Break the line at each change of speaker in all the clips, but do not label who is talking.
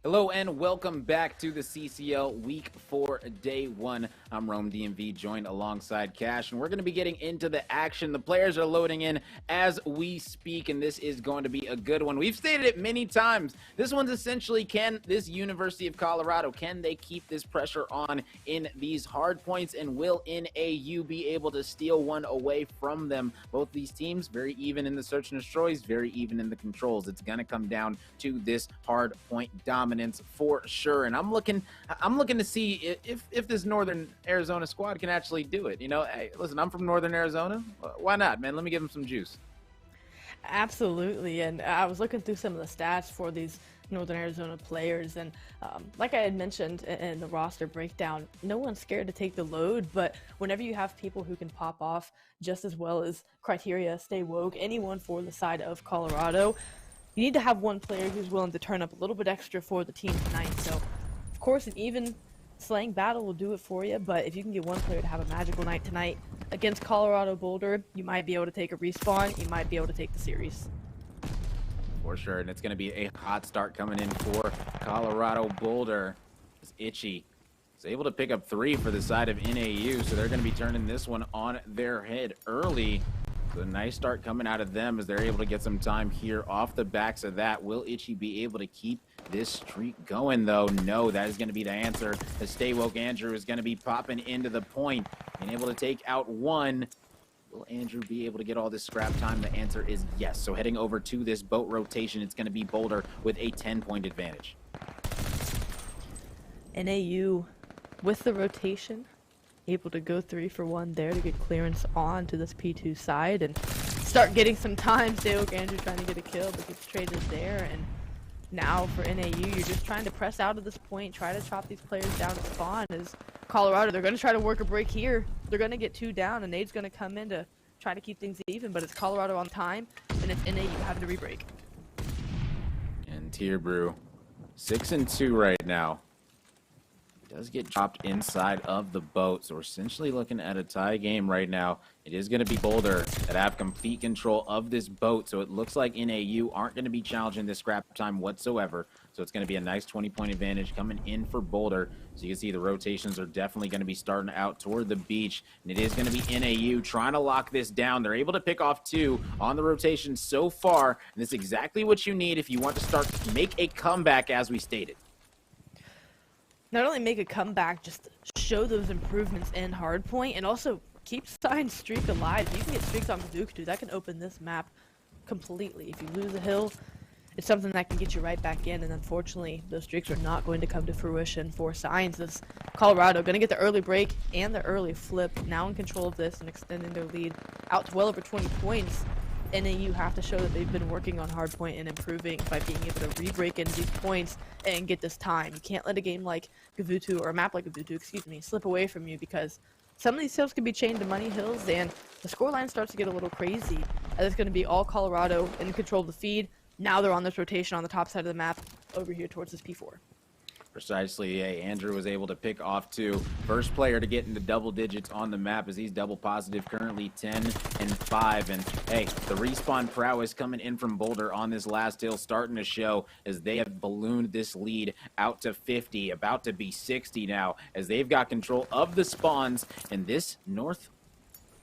Hello and welcome back to the CCL Week 4 Day 1. I'm Rome DMV, joined alongside Cash, and we're going to be getting into the action. The players are loading in as we speak, and this is going to be a good one. We've stated it many times. This one's essentially, can this University of Colorado, can they keep this pressure on in these hard points, and will NAU be able to steal one away from them? Both these teams very even in the search and destroys, very even in the controls. It's going to come down to this hard point dominance for sure, and I'm looking to see if this Northern Arizona squad can actually do it. You know, hey, listen, I'm from Northern Arizona. Why not, man? Let me give them some juice.
Absolutely, and I was looking through some of the stats for these Northern Arizona players, and like I had mentioned in the roster breakdown, no one's scared to take the load, but whenever you have people who can pop off just as well as Criteria, Stay Woke, anyone for the side of Colorado, you need to have one player who's willing to turn up a little bit extra for the team tonight. So, of course, an even slaying battle will do it for you, but if you can get one player to have a magical night tonight against Colorado Boulder, you might be able to take a respawn, you might be able to take the series.
For sure, and it's going to be a hot start coming in for Colorado Boulder. It's Itchy. Is able to pick up 3 for the side of NAU, so they're going to be turning this one on their head early. So a nice start coming out of them as they're able to get some time here off the backs of that. Will Itchy be able to keep this streak going, though? No, that is going to be the answer. The Stay Woke Andrew is going to be popping into the point and able to take out one. Will Andrew be able to get all this scrap time? The answer is yes. So heading over to this boat rotation, it's going to be Boulder with a 10-point advantage.
NAU with the rotation, able to go 3 for 1 there to get clearance on to this P2 side and start getting some time. Stay Woke Andrew trying to get a kill, but gets traded there. And now for NAU, you're just trying to press out of this point, try to chop these players down at spawn. As Colorado, they're going to try to work a break here. They're going to get 2 down, and Nade's going to come in to try to keep things even, but it's Colorado on time, and it's NAU having to re-break.
And Tier Brew, 6-2 right now. Does get dropped inside of the boat, so we're essentially looking at a tie game right now. It is going to be Boulder that have complete control of this boat, so it looks like NAU aren't going to be challenging this scrap time whatsoever. So it's going to be a nice 20-point advantage coming in for Boulder. So you can see the rotations are definitely going to be starting out toward the beach, and it is going to be NAU trying to lock this down. They're able to pick off 2 on the rotation so far, and it's exactly what you need if you want to start to make a comeback, as we stated.
Not only make a comeback, just show those improvements in hardpoint, and also keep Sign's streak alive. If you can get streaks on Kazookadu, that can open this map completely. If you lose a hill, it's something that can get you right back in, and unfortunately, those streaks are not going to come to fruition for Signs. This Colorado going to get the early break and the early flip, now in control of this and extending their lead out to well over 20 points. NAU have to show that they've been working on hardpoint and improving by being able to re-break into these points and get this time. You can't let a game like Gavutu, or a map like Gavutu, excuse me, slip away from you, because some of these hills can be chained to money hills, and the scoreline starts to get a little crazy. As it's going to be all Colorado in control of the feed. Now they're on this rotation on the top side of the map over here towards this P4.
Precisely, yeah, Andrew was able to pick off 2. First player to get into double digits on the map, as he's double positive, currently 10-5. And hey, the respawn prowess coming in from Boulder on this last hill starting to show, as they have ballooned this lead out to 50, about to be 60 now, as they've got control of the spawns. And this North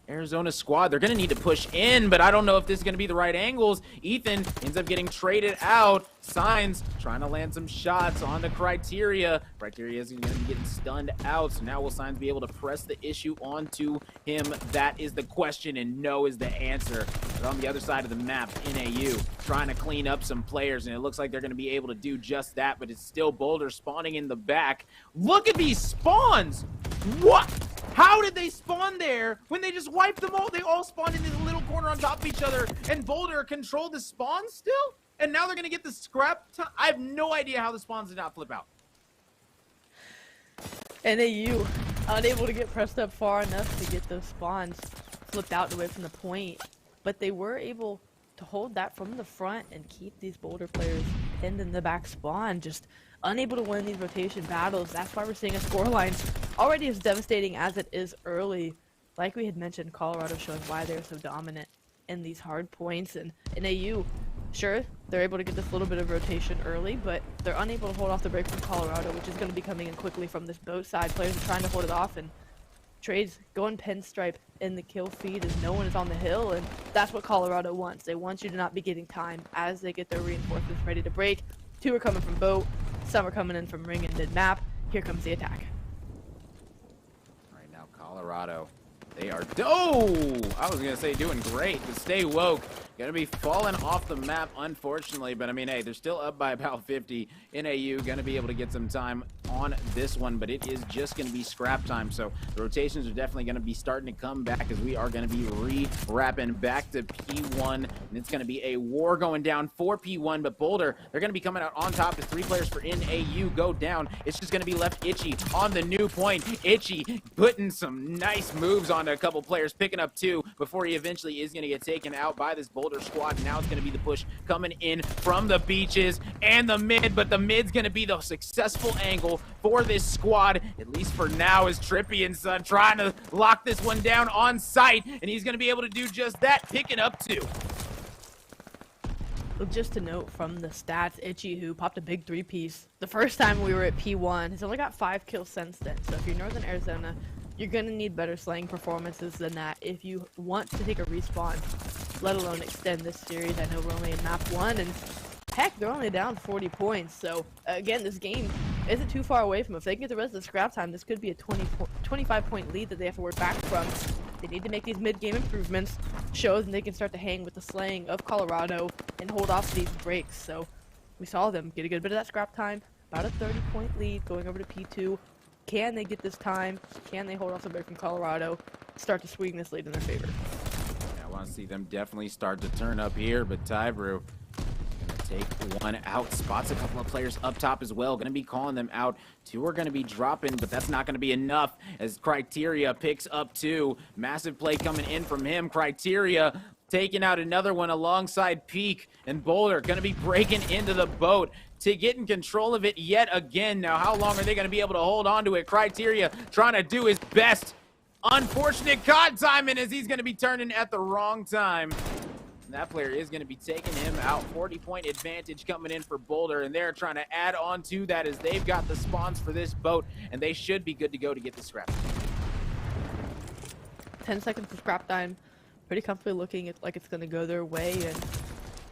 Arizona squad, they're going to need to push in, but I don't know if this is going to be the right angles. Ethan ends up getting traded out. Signs trying to land some shots on the Criteria. Criteria is going to be getting stunned out, so now will Signs be able to press the issue onto him? That is the question, and no is the answer. But on the other side of the map, NAU trying to clean up some players, and it looks like they're going to be able to do just that, but it's still Boulder spawning in the back. Look at these spawns! What? How did they spawn there when they just wiped them all? They all spawned in this little corner on top of each other, and Boulder controlled the spawn still? And now they're going to get the scrap time? I have no idea how the spawns did not flip out.
NAU unable to get pressed up far enough to get those spawns flipped out away from the point, but they were able to hold that from the front and keep these Boulder players pinned in the back spawn, just unable to win these rotation battles. That's why we're seeing a scoreline already as devastating as it is early. Like we had mentioned, Colorado showing why they're so dominant in these hard points, and NAU Sure, they're able to get this little bit of rotation early, but they're unable to hold off the break from Colorado, which is going to be coming in quickly from this boat side. Players are trying to hold it off, and trades going pinstripe in the kill feed as no one is on the hill, and that's what Colorado wants. They want you to not be getting time as they get their reinforcements ready to break. 2 are coming from boat, some are coming in from ring and mid-map. Here comes the attack.
Right now, Colorado, they are, oh, I was gonna say doing great, but stay woke. Gonna be falling off the map, unfortunately, but I mean, hey, they're still up by about 50. NAU gonna be able to get some time on this one, but it is just gonna be scrap time, so the rotations are definitely gonna be starting to come back as we are gonna be re-wrapping back to P1, and it's gonna be a war going down for P1, but Boulder, they're gonna be coming out on top as 3 players for NAU go down. It's just gonna be left Itchy on the new point. Itchy putting some nice moves onto a couple players, picking up 2 before he eventually is gonna get taken out by this Boulder squad. Now it's going to be the push coming in from the beaches and the mid, but the mid's going to be the successful angle for this squad, at least for now, as Trippy and Son trying to lock this one down on site, and he's going to be able to do just that, picking up 2.
Just to note from the stats, Itchy, who popped a big 3-piece the first time we were at P1, has only got 5 kills since then. So if you're Northern Arizona, you're going to need better slaying performances than that if you want to take a respawn, let alone extend this series. I know we're only in map 1, and heck, they're only down 40 points. So again, this game isn't too far away from. If they can get the rest of the scrap time, this could be a 25-point lead that they have to work back from. They need to make these mid-game improvements, show them they can start to hang with the slaying of Colorado and hold off these breaks. So we saw them get a good bit of that scrap time, about a 30-point lead going over to P2. Can they get this time? Can they hold off the break from Colorado, start to swing this lead in their favor?
Yeah, I want to see them definitely start to turn up here, but Tybrew gonna take one out, spots a couple of players up top as well, gonna be calling them out. 2 are gonna be dropping, but that's not gonna be enough as Criteria picks up 2. Massive play coming in from him. Criteria taking out another one alongside Peak, and Boulder gonna be breaking into the boat to get in control of it yet again. Now, how long are they gonna be able to hold on to it? Criteria trying to do his best. Unfortunate caught timing as he's gonna be turning at the wrong time. That player is going to be taking him out. 40-point advantage coming in for Boulder, and they're trying to add on to that as they've got the spawns for this boat, and they should be good to go to get the scrap.
10 seconds of scrap time. Pretty comfortably looking like it's going to go their way, and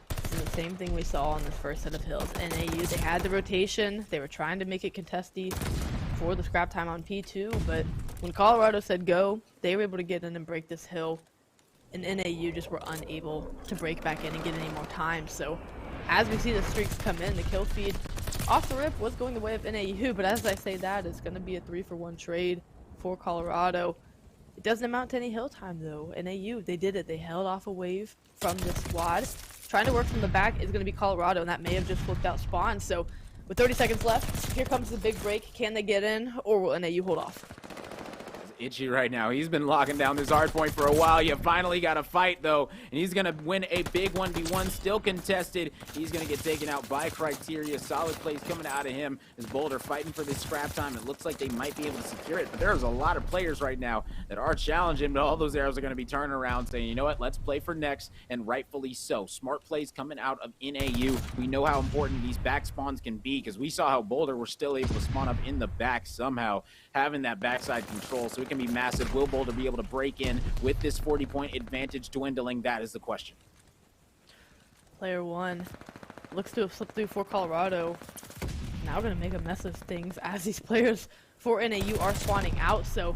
it's the same thing we saw on this first set of hills. NAU, they had the rotation. They were trying to make it contesty for the scrap time on P2, but when Colorado said go, they were able to get in and break this hill. And NAU just were unable to break back in and get any more time. So as we see the streaks come in, the kill feed off the rip was going the way of NAU, but as I say that, it's going to be a 3-for-1 trade for Colorado. It doesn't amount to any hill time though. NAU, they did it. They held off a wave from this squad. Trying to work from the back is going to be Colorado, and that may have just flipped out spawn. So with 30 seconds left, here comes the big break. Can they get in, or will NAU hold off?
Itchy right now. He's been locking down this hard point for a while. You finally got a fight, though, and he's going to win a big 1v1. Still contested. He's going to get taken out by Criteria. Solid plays coming out of him as Boulder fighting for this scrap time. It looks like they might be able to secure it, but there's a lot of players right now that are challenging, but all those arrows are going to be turning around saying, you know what, let's play for next, and rightfully so. Smart plays coming out of NAU. We know how important these back spawns can be because we saw how Boulder were still able to spawn up in the back somehow, having that backside control, so it can be massive. Will Boulder be able to break in with this 40-point advantage dwindling? That is the question.
Player 1 looks to have slipped through for Colorado. Now going to make a mess of things as these players for NAU are spawning out. So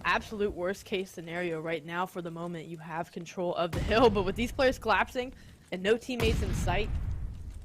absolute worst case scenario right now for the moment. You have control of the hill, but with these players collapsing and no teammates in sight,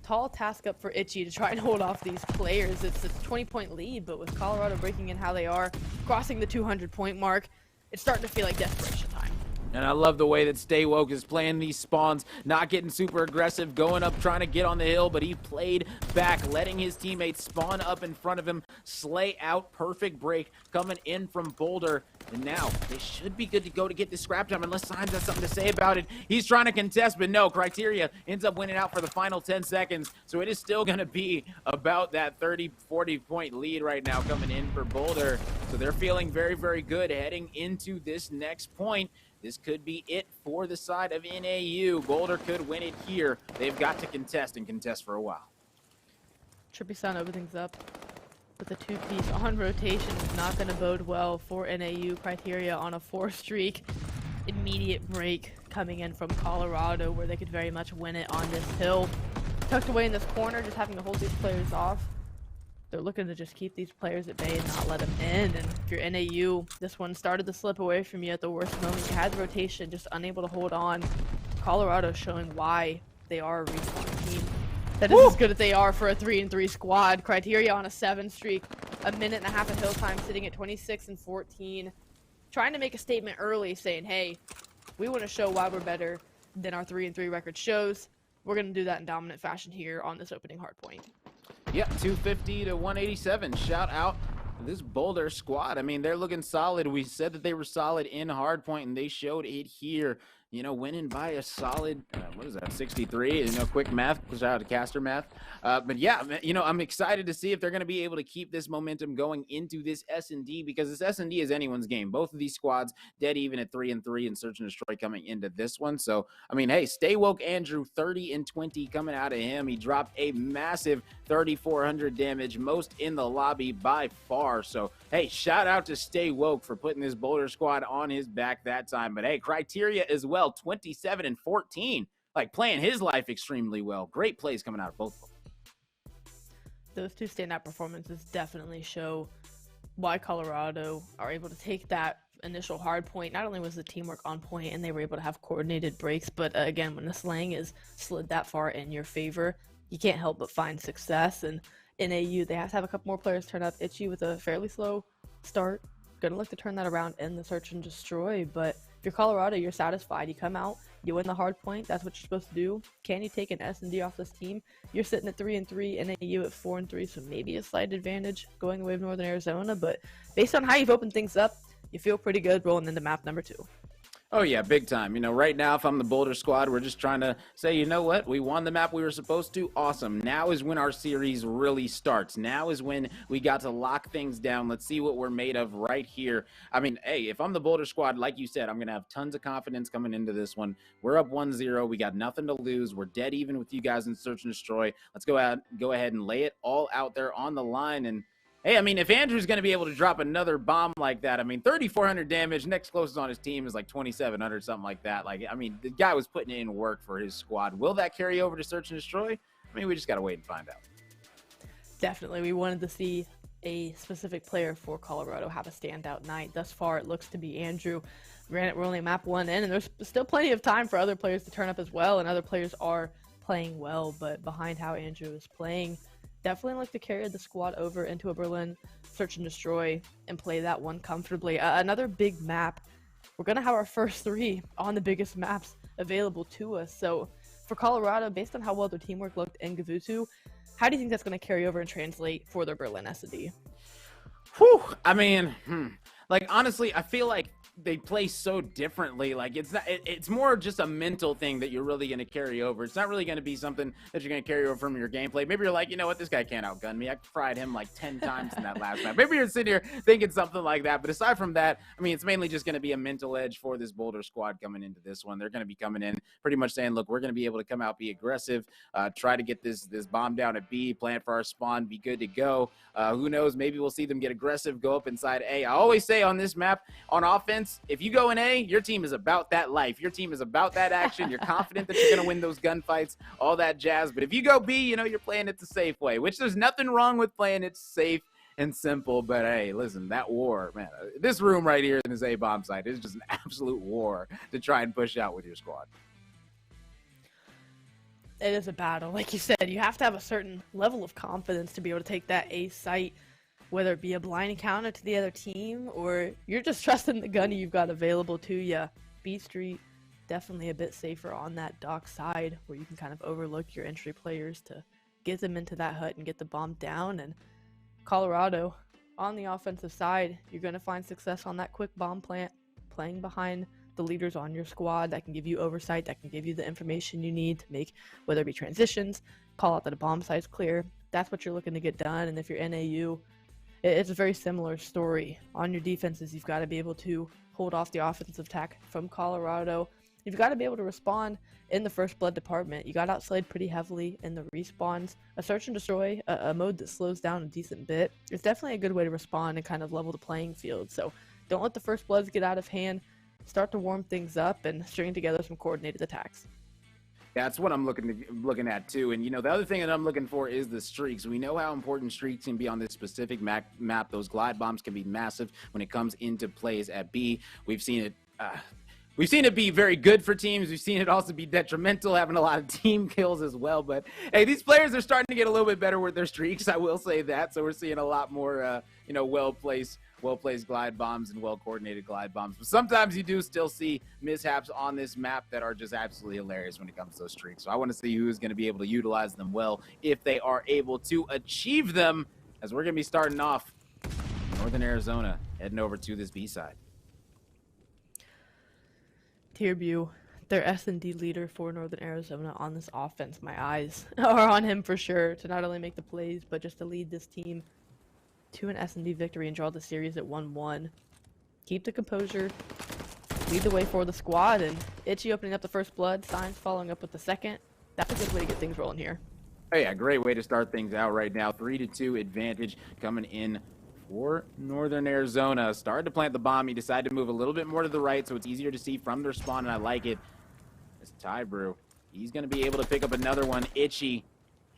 tall task up for Itchy to try and hold off these players. It's a 20-point lead, but with Colorado breaking in how they are, crossing the 200-point mark, it's starting to feel like desperation time.
And I love the way that Stay Woke is playing these spawns, not getting super aggressive, going up, trying to get on the hill, but he played back, letting his teammates spawn up in front of him, slay out, perfect break coming in from Boulder. And now they should be good to go to get this scrap time unless Signs has something to say about it. He's trying to contest, but no, Criteria ends up winning out for the final 10 seconds. So it is still going to be about that 30, 40-point lead right now coming in for Boulder. So they're feeling very, very good heading into this next point. this could be it for the side of NAU. Boulder could win it here. They've got to contest and contest for a while.
Trippy Sun opens things up with a 2-piece on rotation is not going to bode well for NAU. Criteria on a 4 streak. Immediate break coming in from Colorado where they could very much win it on this hill. Tucked away in this corner, just having to hold these players off. They're looking to just keep these players at bay and not let them in. And if you're NAU, this one started to slip away from you at the worst moment. You had the rotation, just unable to hold on. Colorado showing why they are a respawn team. That is as good as they are for a 3-3 squad. Criteria on a 7 streak, a minute and a half of hill time, sitting at 26 and 14. Trying to make a statement early, saying, hey, we want to show why we're better than our 3-3 record shows. We're going to do that in dominant fashion here on this opening hardpoint.
Yeah, 250 to 187. Shout out this Boulder squad. I mean, they're looking solid. We said that they were solid in hardpoint, and they showed it here. You know, winning by a solid, what is that, 63? You know, quick math. Shout out to Caster Math. But yeah, you know, I'm excited to see if they're going to be able to keep this momentum going into this S&D, because this S&D is anyone's game. Both of these squads dead even at 3-3 and search and destroy coming into this one. So, I mean, hey, Stay Woke Andrew, 30 and 20 coming out of him. He dropped a massive 3,400 damage, most in the lobby by far. So, hey, shout out to Stay Woke for putting this Boulder squad on his back that time. But hey, Criteria as well. 27 and 14, like playing his life extremely well. Great plays coming out of both of them.
Those two standout performances definitely show why Colorado are able to take that initial hard point. Not only was the teamwork on point and they were able to have coordinated breaks, but again, when the slang is slid that far in your favor, you can't help but find success. And NAU, they have to have a couple more players turn up. Itchy with a fairly slow start. Gonna look to turn that around in the search and destroy, but if you're Colorado, you're satisfied. You come out, you win the hard point. That's what you're supposed to do. Can you take an S&D off this team? You're sitting at 3-3, NAU at 4-3, so maybe a slight advantage going away with Northern Arizona. But based on how you've opened things up, you feel pretty good rolling into map number 2.
Oh, yeah, big time. You know, right now, if I'm the Boulder squad, we're just trying to say, you know what? We won the map we were supposed to. Awesome. Now is when our series really starts. Now is when we got to lock things down. Let's see what we're made of right here. I mean, hey, if I'm the Boulder squad, like you said, I'm going to have tons of confidence coming into this one. We're up 1-0. We got nothing to lose. We're dead even with you guys in search and destroy. Let's go ahead and lay it all out there on the line. And hey, I mean, if Andrew's going to be able to drop another bomb like that, I mean, 3,400 damage, next closest on his team is like 2,700, something like that. Like, I mean, the guy was putting in work for his squad. Will that carry over to search and destroy? I mean, we just got to wait and find out.
Definitely. We wanted to see a specific player for Colorado have a standout night. Thus far, it looks to be Andrew. Granted, we're only map 1 in, and there's still plenty of time for other players to turn up as well, and other players are playing well, but behind how Andrew is playing, definitely like to carry the squad over into a Berlin search and destroy and play that one comfortably. Another big map. We're going to have our first 3 on the biggest maps available to us. So for Colorado, based on how well their teamwork looked in Gavutu, how do you think that's going to carry over and translate for their Berlin S&D?
Whew. I mean, like, honestly, I feel like they play so differently. Like, it's more just a mental thing that you're really going to carry over. It's not really going to be something that you're going to carry over from your gameplay. Maybe you're like, you know what, this guy can't outgun me. I fried him like 10 times in that last match. Maybe you're sitting here thinking something like that. But aside from that, I mean, it's mainly just going to be a mental edge for this Boulder squad coming into this one. They're going to be coming in pretty much saying, look, we're going to be able to come out, be aggressive, try to get this bomb down at B, plant for our spawn, be good to go. Who knows, maybe we'll see them get aggressive, go up inside A. I always say on this map, on offense, if you go in A, your team is about that life. Your team is about that action. You're confident that you're going to win those gunfights, all that jazz. But if you go B, you know, you're playing it the safe way, which there's nothing wrong with playing it safe and simple. But hey, listen, that war, man, this room right here in this A bomb site is just an absolute war to try and push out with your squad.
It is a battle. Like you said, you have to have a certain level of confidence to be able to take that A site, whether it be a blind encounter to the other team or you're just trusting the gunny you've got available to you. B Street, definitely a bit safer on that dock side where you can kind of overlook your entry players to get them into that hut and get the bomb down. And Colorado, on the offensive side, you're going to find success on that quick bomb plant, playing behind the leaders on your squad that can give you oversight, that can give you the information you need to make, whether it be transitions, call out that a bomb site's clear. That's what you're looking to get done. And if you're NAU, It's a very similar story. On your defenses, you've got to be able to hold off the offensive attack from Colorado. You've got to be able to respond in the first blood department. You got outslayed pretty heavily in the respawns. A search and destroy, a mode that slows down a decent bit, is definitely a good way to respond and kind of level the playing field. So don't let the first bloods get out of hand. Start to warm things up and string together some coordinated attacks.
Yeah, that's what I'm looking at too. And the other thing that I'm looking for is the streaks. We know how important streaks can be on this specific map. Those glide bombs can be massive when it comes into plays at B. We've seen it. We've seen it be very good for teams. We've seen it also be detrimental, having a lot of team kills as well. But hey, these players are starting to get a little bit better with their streaks. I will say that. So we're seeing a lot more, well-placed glide bombs and well-coordinated glide bombs. But sometimes you do still see mishaps on this map that are just absolutely hilarious when it comes to those streaks. So I want to see who's going to be able to utilize them well if they are able to achieve them, as we're going to be starting off Northern Arizona, heading over to this B side.
Tierbu, their S&D leader for Northern Arizona on this offense. My eyes are on him for sure to not only make the plays, but just to lead this team to an S&D victory and draw the series at 1-1. Keep the composure, lead the way for the squad, and Itchy opening up the first blood, Signs following up with the second. That's a good way to get things rolling here.
Oh yeah, great way to start things out right now. 3-2 advantage coming in for Northern Arizona. Started to plant the bomb. He decided to move a little bit more to the right so it's easier to see from their spawn, and I like it. This Ty Brew, he's going to be able to pick up another one. Itchy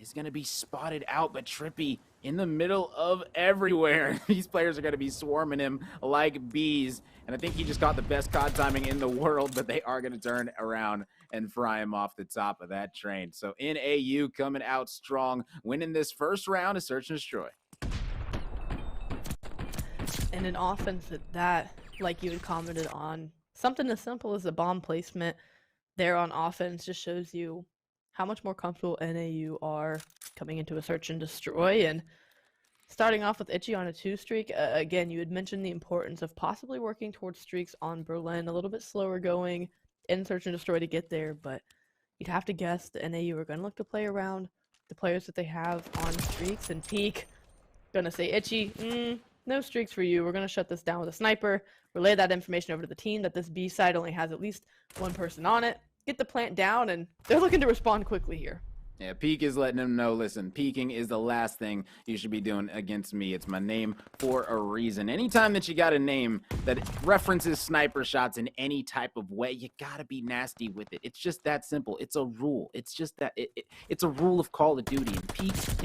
is going to be spotted out, but Trippy in the middle of everywhere. These players are going to be swarming him like bees, and I think he just got the best COD timing in the world, but they are going to turn around and fry him off the top of that train. So NAU coming out strong, winning this first round of Search and Destroy.
And an offense that, like you had commented on, something as simple as a bomb placement there on offense just shows you how much more comfortable NAU are coming into a search and destroy. And starting off with Itchy on a 2 streak, again, you had mentioned the importance of possibly working towards streaks on Berlin, a little bit slower going in search and destroy to get there, but you'd have to guess the NAU are going to look to play around the players that they have on streaks. And Peak, gonna say, Itchy, no streaks for you. We're going to shut this down with a sniper, relay that information over to the team that this B side only has at least one person on it, get the plant down, and they're looking to respond quickly here.
Yeah, Peak is letting them know, listen, peeking is the last thing you should be doing against me. It's my name for a reason. Anytime that you got a name that references sniper shots in any type of way, you got to be nasty with it. It's just that simple. It's a rule. It's just that it's a rule of Call of Duty. And peaks,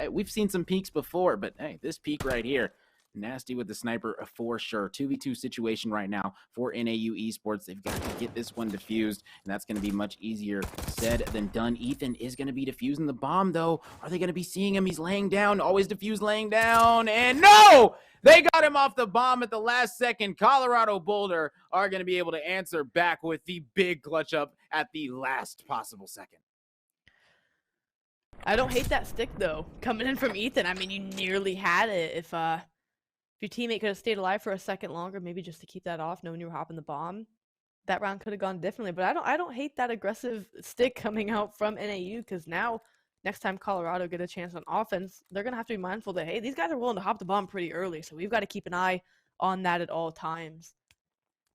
we've seen some peaks before, but hey, this peak right here, nasty with the sniper for sure. 2v2 situation right now for NAU Esports. They've got to get this one defused, and that's going to be much easier said than done. Ethan is going to be defusing the bomb, though. Are they going to be seeing him? He's laying down. Always defuse laying down. And no! They got him off the bomb at the last second. Colorado Boulder are going to be able to answer back with the big clutch up at the last possible second.
I don't hate that stick, though. Coming in from Ethan, I mean, you nearly had it. If your teammate could have stayed alive for a second longer, maybe just to keep that off, knowing you were hopping the bomb, that round could have gone differently. But I don't hate that aggressive stick coming out from NAU, because now, next time Colorado get a chance on offense, they're going to have to be mindful that, hey, these guys are willing to hop the bomb pretty early, so we've got to keep an eye on that at all times.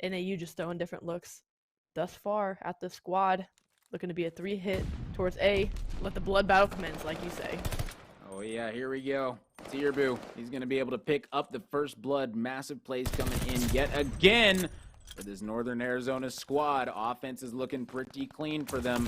NAU just throwing different looks thus far at the squad. Looking to be a 3-hit towards A. Let the blood battle commence, like you say.
Oh, yeah, here we go. Tierbu, he's going to be able to pick up the first blood. Massive plays coming in yet again for this Northern Arizona squad. Offense is looking pretty clean for them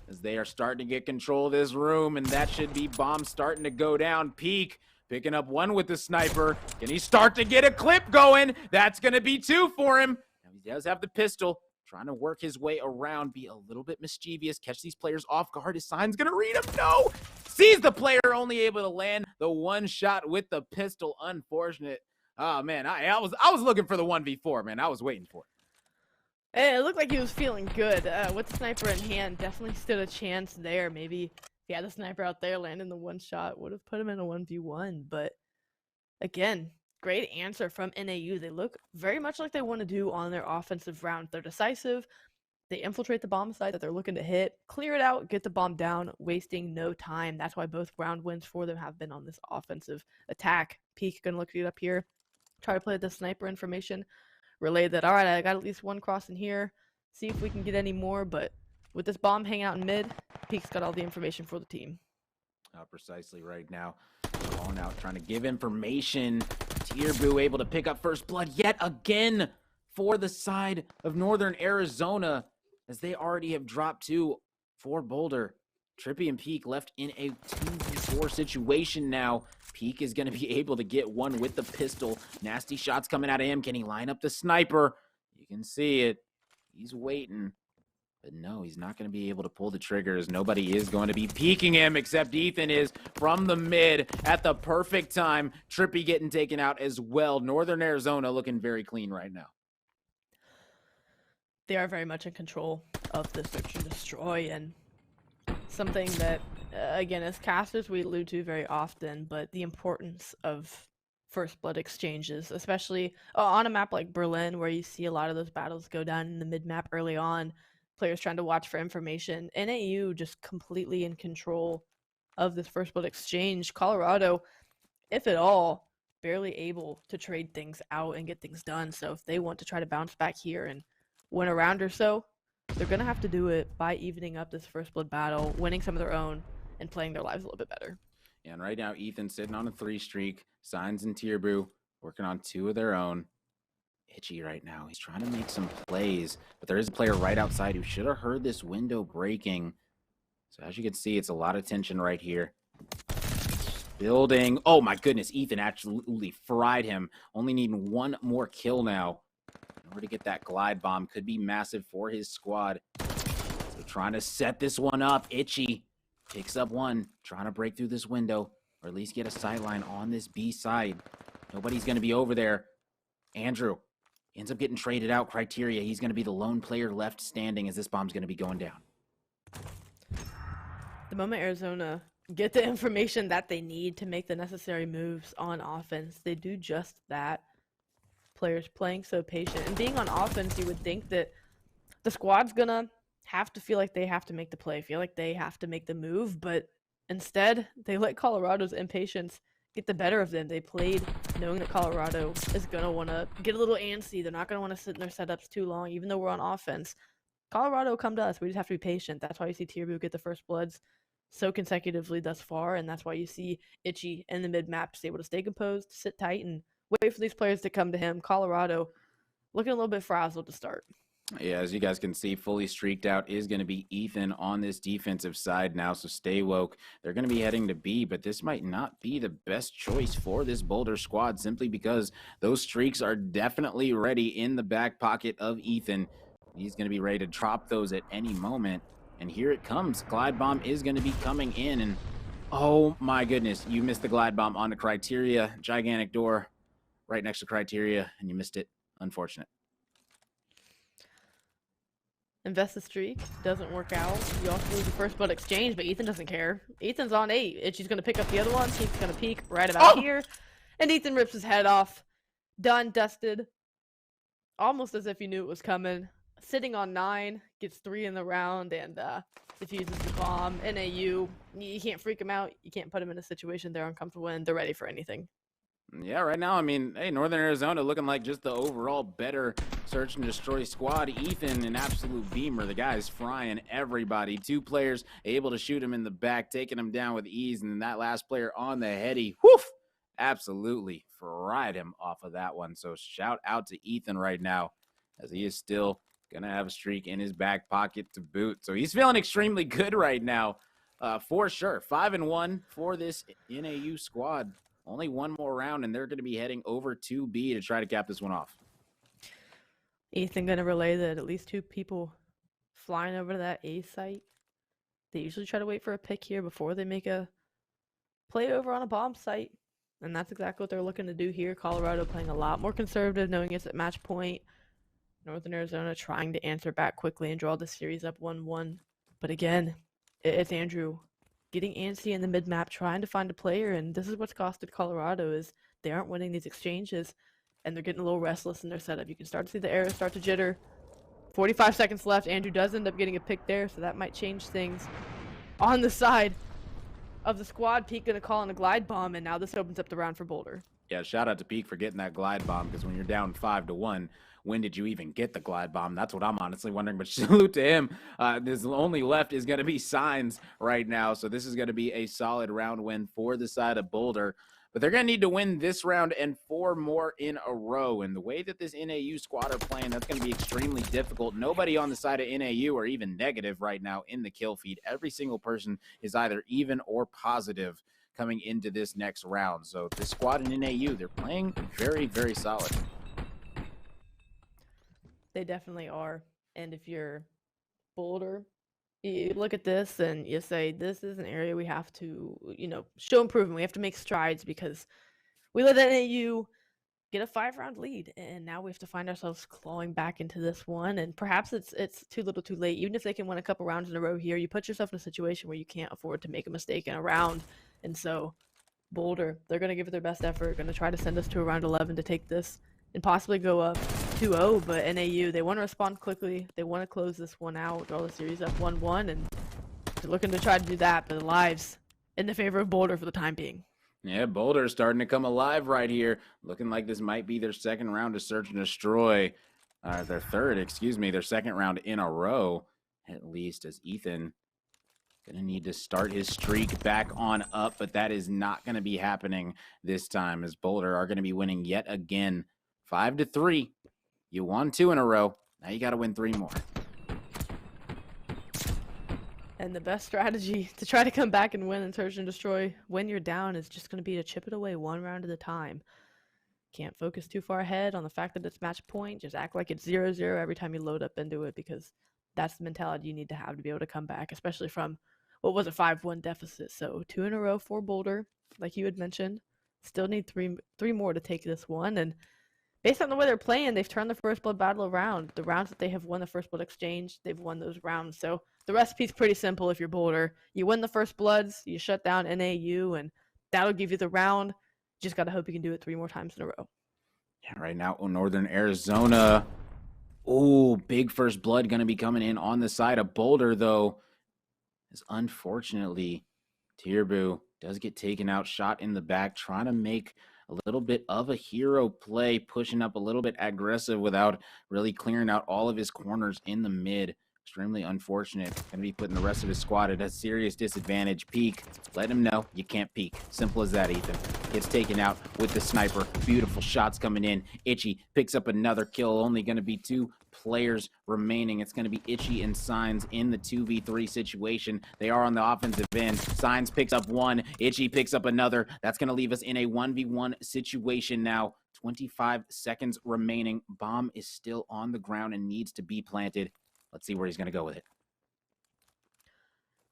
as they are starting to get control of this room, and that should be bombs starting to go down. Peak picking up one with the sniper. Can he start to get a clip going? That's going to be 2 for him. Now he does have the pistol. Trying to work his way around, be a little bit mischievous, catch these players off guard. His sign's going to read him. No! Sees the player, only able to land the one shot with the pistol. Unfortunate. Oh, man, I was looking for the 1v4, man. I was waiting for it.
It looked like he was feeling good. With the sniper in hand, definitely stood a chance there. Maybe if he had the sniper out there landing the one shot, would have put him in a 1v1. But again, great answer from NAU. They look very much like they want to do on their offensive round. They're decisive. They infiltrate the bomb site that they're looking to hit, clear it out, get the bomb down, wasting no time. That's why both round wins for them have been on this offensive attack. Peak gonna look it up here, try to play the sniper information, relay that, all right, I got at least one cross in here, see if we can get any more, but with this bomb hanging out in mid, Peak's got all the information for the team.
Precisely right now. Calling out, trying to give information. Tierbu able to pick up first blood yet again for the side of Northern Arizona, as they already have dropped 2 for Boulder. Trippy and Peak left in a 2v4 situation now. Peak is going to be able to get one with the pistol. Nasty shots coming out of him. Can he line up the sniper? You can see it. He's waiting. But no, he's not going to be able to pull the triggers. Nobody is going to be peeking him except Ethan is from the mid at the perfect time. Trippy getting taken out as well. Northern Arizona looking very clean right now.
They are very much in control of the search and destroy, and something that, again, as casters we allude to very often, but the importance of first blood exchanges, especially on a map like Berlin, where you see a lot of those battles go down in the mid-map early on, players trying to watch for information. NAU just completely in control of this first blood exchange. Colorado, if at all, barely able to trade things out and get things done. So if they want to try to bounce back here and win a round or so, they're going to have to do it by evening up this first blood battle, winning some of their own, and playing their lives a little bit better.
And right now, Ethan's sitting on a 3 streak. Signs and Tierbu working on 2 of their own. Itchy right now. He's trying to make some plays, but there is a player right outside who should have heard this window breaking. So as you can see, it's a lot of tension right here. Building. Oh my goodness, Ethan absolutely fried him. Only needing 1 more kill now in order to get that glide bomb. Could be massive for his squad. So trying to set this one up. Itchy picks up 1, trying to break through this window, or at least get a sideline on this B side. Nobody's going to be over there. Andrew ends up getting traded out. Criteria, he's going to be the lone player left standing as this bomb's going to be going down.
The moment Arizona get the information that they need to make the necessary moves on offense, they do just that. Players playing so patient. And being on offense, you would think that the squad's going to have to feel like they have to make the play, feel like they have to make the move, but instead, they let Colorado's impatience get the better of them. They played knowing that Colorado is going to want to get a little antsy. They're not going to want to sit in their setups too long, even though we're on offense. Colorado, come to us. We just have to be patient. That's why you see Tierbu get the first bloods so consecutively thus far, and that's why you see Itchy in the mid-map able to stay composed, sit tight, and wait for these players to come to him. Colorado looking a little bit frazzled to start.
Yeah, as you guys can see, fully streaked out is going to be Ethan on this defensive side now, so stay woke. They're going to be heading to B, but this might not be the best choice for this Boulder squad simply because those streaks are definitely ready in the back pocket of Ethan. He's going to be ready to drop those at any moment, and here it comes. Glide bomb is going to be coming in, and oh my goodness, you missed the glide bomb on the Criteria. Gigantic door right next to Criteria, and you missed it. Unfortunate.
Invest the streak, doesn't work out. You also lose the first blood exchange, but Ethan doesn't care. Ethan's on 8. Itchy's going to pick up the other one. Peak's going to peek right about here. And Ethan rips his head off. Done, dusted. Almost as if he knew it was coming. Sitting on 9, gets 3 in the round, and defuses the bomb. NAU, you can't freak them out. You can't put them in a situation they're uncomfortable in. They're ready for anything.
Yeah, right now, I mean, hey, Northern Arizona looking like just the overall better search and destroy squad. Ethan, an absolute beamer. The guy's frying everybody. 2 players able to shoot him in the back, taking him down with ease. And then that last player on the heady, whoof, absolutely fried him off of that one. So shout out to Ethan right now, as he is still going to have a streak in his back pocket to boot. So he's feeling extremely good right now, for sure. 5-1 for this NAU squad. Only 1 more round, and they're going to be heading over to B to try to cap this one off.
Ethan going to relay that at least 2 people flying over to that A site. They usually try to wait for a pick here before they make a play over on a bomb site. And that's exactly what they're looking to do here. Colorado playing a lot more conservative, knowing it's at match point. Northern Arizona trying to answer back quickly and draw the series up 1-1. But again, it's Andrew getting antsy in the mid-map, trying to find a player, and this is what's costed Colorado, is they aren't winning these exchanges, and they're getting a little restless in their setup. You can start to see the arrows start to jitter. 45 seconds left. Andrew does end up getting a pick there, so that might change things. On the side of the squad, Peak gonna call in a glide bomb, and now this opens up the round for Boulder.
Yeah, shout out to Peak for getting that glide bomb, because when you're down 5-1, when did you even get the glide bomb? That's what I'm honestly wondering, but salute to him. This only left is going to be Signs right now, so this is going to be a solid round win for the side of Boulder. But they're going to need to win this round and 4 more in a row. And the way that this NAU squad are playing, that's going to be extremely difficult. Nobody on the side of NAU are even negative right now in the kill feed. Every single person is either even or positive coming into this next round. So this squad in NAU, they're playing very, very solid.
They definitely are. And if you're Boulder, you look at this and you say, this is an area we have to, show improvement. We have to make strides because we let NAU get a 5-round lead, and now we have to find ourselves clawing back into this one. And perhaps it's too little too late. Even if they can win a couple rounds in a row here, you put yourself in a situation where you can't afford to make a mistake in a round. And so Boulder, they're going to give it their best effort, going to try to send us to around 11 to take this and possibly go up 2-0, but NAU, they want to respond quickly. They want to close this one out, draw the series up 1-1, and they're looking to try to do that, but the lives in the favor of Boulder for the time being.
Yeah, Boulder's starting to come alive right here. Looking like this might be their second round to search and destroy. Their second round in a row, at least, as Ethan gonna need to start his streak back on up, but that is not gonna be happening this time, as Boulder are gonna be winning yet again, 5-3. You won 2 in a row. Now you got to win 3 more.
And the best strategy to try to come back and win and search and destroy when you're down is just going to be to chip it away 1 round at a time. Can't focus too far ahead on the fact that it's match point. Just act like it's 0-0 every time you load up into it, because that's the mentality you need to be able to come back, especially from what was a 5-1 deficit. So 2 in a row for Boulder, like you had mentioned. Still need three more to take this one, and based on the way they're playing, they've turned the First Blood battle around. The rounds that they have won the First Blood exchange, they've won those rounds. So the recipe's pretty simple if you're Boulder. You win the First Bloods, you shut down NAU, and that'll give you the round. Just got to hope you can do it 3 more times in a row.
Yeah, right now, Northern Arizona. Oh, big First Blood going to be coming in on the side of Boulder, though. As unfortunately, Tirbu does get taken out, shot in the back, trying to make a little bit of a hero play, pushing up a little bit aggressive without really clearing out all of his corners in the mid. Extremely unfortunate. Going to be putting the rest of his squad at a serious disadvantage. Peek. Let him know you can't peek. Simple as that, Ethan. Gets taken out with the sniper. Beautiful shots coming in. Itchy picks up another kill. Only going to be 2 players remaining. It's going to be Itchy and Signs in the 2v3 situation. They are on the offensive end. Signs picks up 1. Itchy picks up another. That's going to leave us in a 1v1 situation now. 25 seconds remaining. Bomb is still on the ground and needs to be planted. Let's see where he's going to go with it.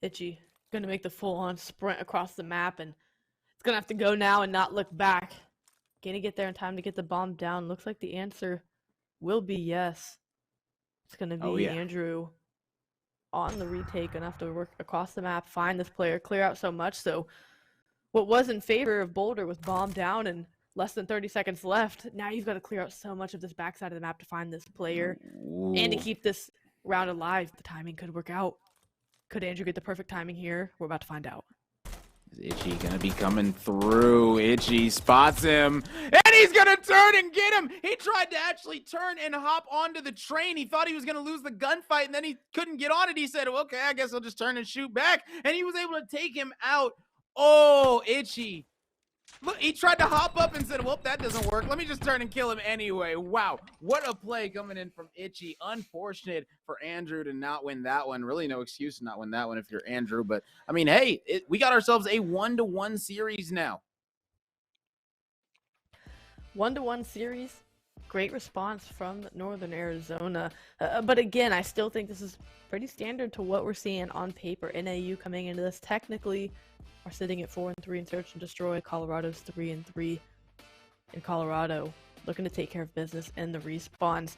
Itchy going to make the full-on sprint across the map, and it's going to have to go now and not look back. Going to get there in time to get the bomb down. Looks like the answer will be yes. It's going to be Andrew on the retake. Going to have to work across the map, find this player, clear out so much. So what was in favor of Boulder with bomb down and less than 30 seconds left, now you've got to clear out so much of this backside of the map to find this player.
Ooh.
And to keep this round alive. The timing could work out. Could Andrew get the perfect timing here? We're about to find out.
Is Itchy gonna be coming through? Itchy spots him, and he's gonna turn and get him. He tried to actually turn and hop onto the train. He thought he was gonna lose the gunfight, and then he couldn't get on it. He said, well, okay, I guess I'll just turn and shoot back. And he was able to take him out. Oh, Itchy. Look, he tried to hop up and said, well, that doesn't work. Let me just turn and kill him anyway. Wow, what a play coming in from Itchy. Unfortunate for Andrew to not win that one. Really no excuse to not win that one if you're Andrew. But, I mean, hey, we got ourselves a 1-1 series now.
1-1 series. Great response from Northern Arizona. But again, I still think this is pretty standard to what we're seeing on paper. NAU coming into this technically are sitting at 4-3 in search and destroy. Colorado's 3-3 in Colorado, looking to take care of business in the respawns.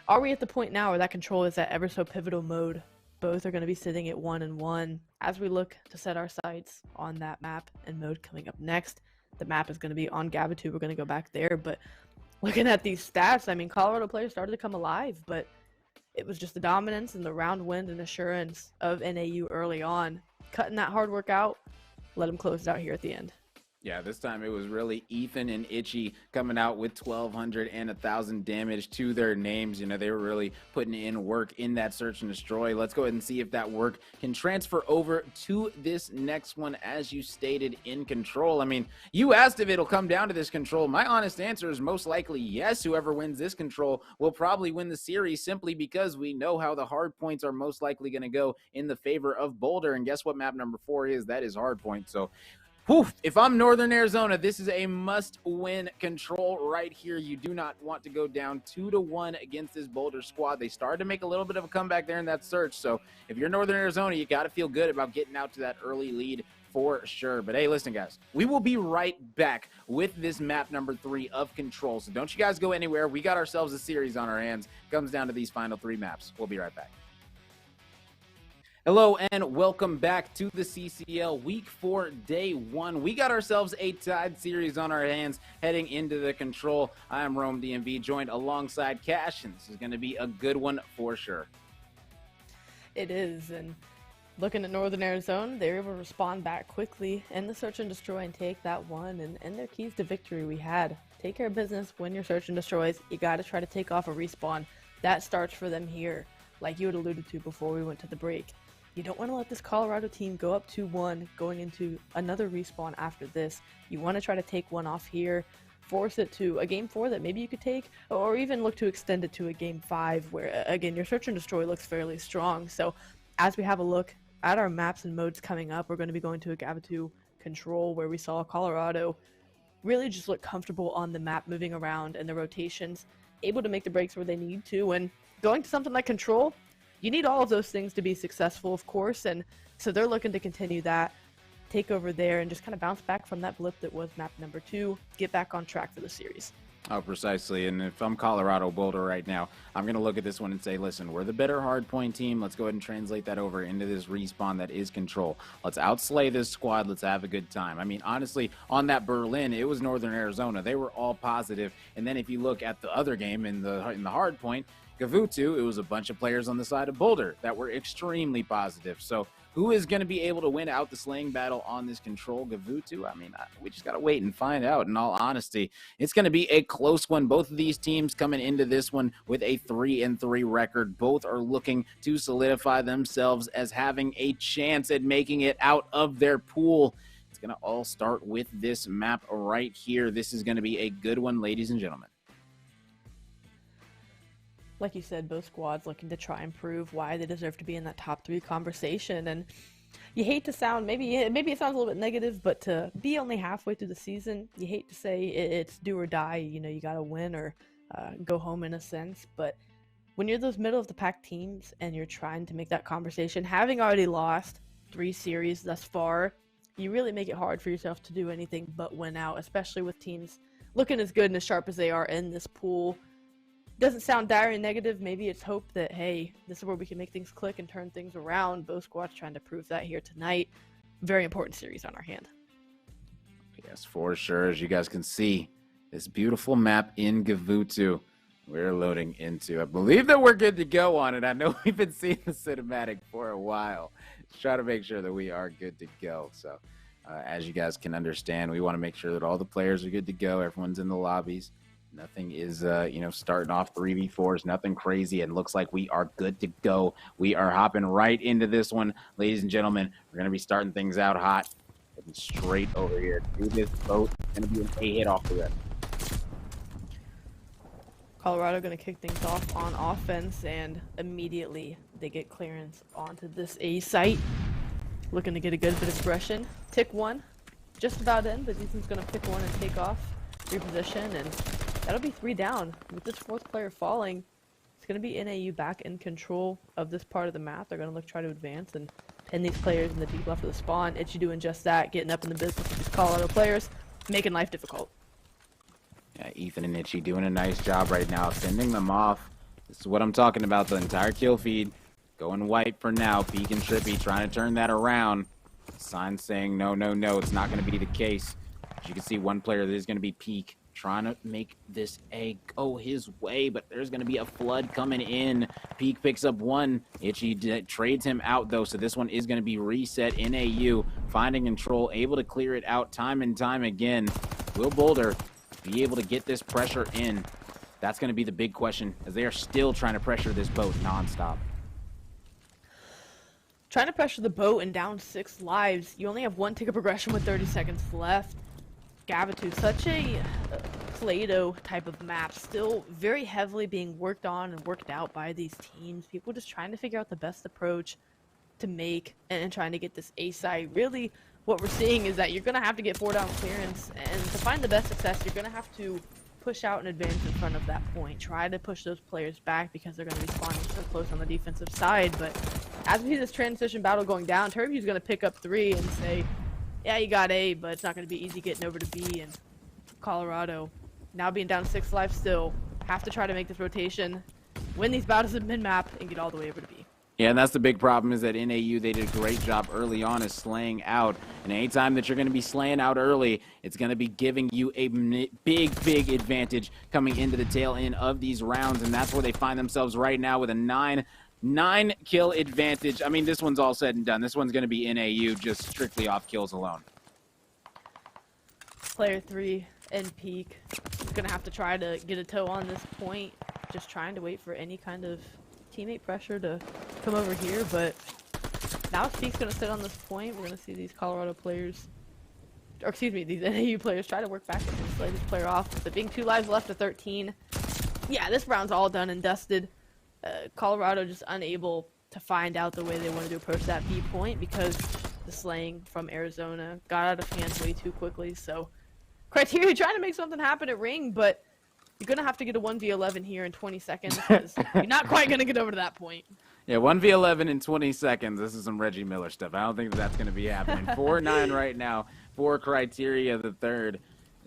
Are we at the point now where that control is at ever so pivotal mode? Both are going to be sitting at 1-1 as we look to set our sights on that map and mode coming up next. The map is going to be on Gavitu. We're going to go back there, but looking at these stats, I mean, Colorado players started to come alive, but It was just the dominance and the round win and assurance of NAU early on. Cutting that hard work out, let them close it out here at the end.
Yeah, this time it was really Ethan and Itchy coming out with 1,200 and 1,000 damage to their names. You know, they were really putting in work in that search and destroy. Let's go ahead and see if that work can transfer over to this next one, as you stated, in control. I mean, you asked if it'll come down to this control. My honest answer is most likely yes. Whoever wins this control will probably win the series, simply because we know how the hard points are most likely going to go in the favor of Boulder. And guess what map number 4 is? That is hard point. So whew, if I'm Northern Arizona, this is a must-win control right here. You do not want to go down 2-1 against this Boulder squad. They started to make a little bit of a comeback there in that search. So if you're Northern Arizona, you got to feel good about getting out to that early lead for sure. But hey, listen, guys, we will be right back with this map number 3 of control. So don't you guys go anywhere. We got ourselves a series on our hands. It comes down to these final 3 maps. We'll be right back. Hello and welcome back to the CCL Week 4 Day 1. We got ourselves a tied series on our hands heading into the control. I am Rome DMV, joined alongside Cash, and this is going to be a good one for sure.
It is, and looking at Northern Arizona, they were able to respond back quickly in the search and destroy and take that one, and their keys to victory we had. Take care of business, win your search and destroys. You got to try to take off a respawn. That starts for them here, like you had alluded to before we went to the break. You don't want to let this Colorado team go up 2-1 going into another respawn after this. You want to try to take one off here, force it to a game 4 that maybe you could take, or even look to extend it to a game 5 where, again, your search and destroy looks fairly strong. So as we have a look at our maps and modes coming up, we're going to be going to a Gabba2 control where we saw Colorado really just look comfortable on the map, moving around and the rotations, able to make the breaks where they need to, and going to something like control, you need all of those things to be successful, of course, and so they're looking to continue that, take over there, and just kind of bounce back from that blip that was map number 2, get back on track for the series.
Oh, precisely. And if I'm Colorado Boulder right now, I'm going to look at this one and say, listen, we're the better hardpoint team. Let's go ahead and translate that over into this respawn that is control. Let's outslay this squad. Let's have a good time. I mean, honestly, on that Berlin, it was Northern Arizona. They were all positive. And then if you look at the other game in the hardpoint, Gavutu, it was a bunch of players on the side of Boulder that were extremely positive. So who is going to be able to win out the slaying battle on this control? Gavutu? I mean, we just got to wait and find out. In all honesty, it's going to be a close one. Both of these teams coming into this one with a 3-3 record. Both are looking to solidify themselves as having a chance at making it out of their pool. It's going to all start with this map right here. This is going to be a good one, ladies and gentlemen.
Like you said, both squads looking to try and prove why they deserve to be in that top 3 conversation. And you hate to sound, maybe it sounds a little bit negative, but to be only halfway through the season, you hate to say it's do or die. You know, you got to win or go home in a sense. But when you're those middle of the pack teams and you're trying to make that conversation, having already lost 3 series thus far, you really make it hard for yourself to do anything but win out, especially with teams looking as good and as sharp as they are in this pool. Doesn't sound dire and negative. Maybe it's hope that, hey, this is where we can make things click and turn things around. Both squads trying to prove that here tonight. Very important series on our hand.
Yes, for sure. As you guys can see, this beautiful map in Gavutu we're loading into. I believe that we're good to go on it. I know we've been seeing the cinematic for a while. Just try to make sure that we are good to go. So as you guys can understand, we want to make sure that all the players are good to go. Everyone's in the lobbies. Nothing is, starting off 3v4s, nothing crazy. It looks like we are good to go. We are hopping right into this one. Ladies and gentlemen, we're going to be starting things out hot. Heading straight over here to this boat. It's going to be an A-hit off the rip.
Colorado going to kick things off on offense, and immediately they get clearance onto this A site. Looking to get a good bit of aggression. Tick 1, just about in, but Ethan's going to pick 1 and take off, reposition, and that'll be 3 down. With this 4th player falling, it's going to be NAU back in control of this part of the map. They're going to try to advance and pin these players in the deep left of the spawn. Itchy doing just that, getting up in the business with these Colorado players, making life difficult.
Yeah, Ethan and Itchy doing a nice job right now, sending them off. This is what I'm talking about, the entire kill feed. Going white for now, Peek and Trippy trying to turn that around. Sign saying no, no, no, it's not going to be the case. As you can see, one player that is going to be Peek trying to make this A go his way, but there's going to be a flood coming in. Peak picks up one. Itchy trades him out, though, so this one is going to be reset. NAU finding control, able to clear it out time and time again. Will Boulder be able to get this pressure in? That's going to be the big question, as they are still trying to pressure this boat nonstop.
Trying to pressure the boat and down 6 lives. You only have 1 tick of progression with 30 seconds left. Gavitu, such a Play-Doh type of map, still very heavily being worked on and worked out by these teams. People just trying to figure out the best approach to make and trying to get this A side. Really, what we're seeing is that you're going to have to get 4 down clearance, and to find the best success, you're going to have to push out and advance in front of that point. Try to push those players back because they're going to be spawning so close on the defensive side. But as we see this transition battle going down, Turby's going to pick up 3 and say, yeah, you got A, but it's not going to be easy getting over to B. And Colorado, now being down 6 lives still, have to try to make this rotation, win these battles at mid-map, and get all the way over to B.
Yeah, and that's the big problem, is that NAU, they did a great job early on of slaying out. And anytime that you're going to be slaying out early, it's going to be giving you a big advantage coming into the tail end of these rounds. And that's where they find themselves right now with a 9 kill advantage. I mean, this one's all said and done. This one's going to be NAU just strictly off kills alone.
Player 3 and Peak is going to have to try to get a toe on this point. Just trying to wait for any kind of teammate pressure to come over here, but now if Peak's going to sit on this point, we're going to see these Colorado players, or excuse me, these NAU players try to work back and slay this player off. But being 2 lives left to 13, yeah, this round's all done and dusted. Colorado just unable to find out the way they wanted to approach that B point because the slaying from Arizona got out of hand way too quickly. So Criteria trying to make something happen at Ring, but you're going to have to get a 1v11 here in 20 seconds because you're not quite going to get over to that point.
Yeah, 1v11 in 20 seconds. This is some Reggie Miller stuff. I don't think that's going to be happening. 4-9 right now for Criteria the third.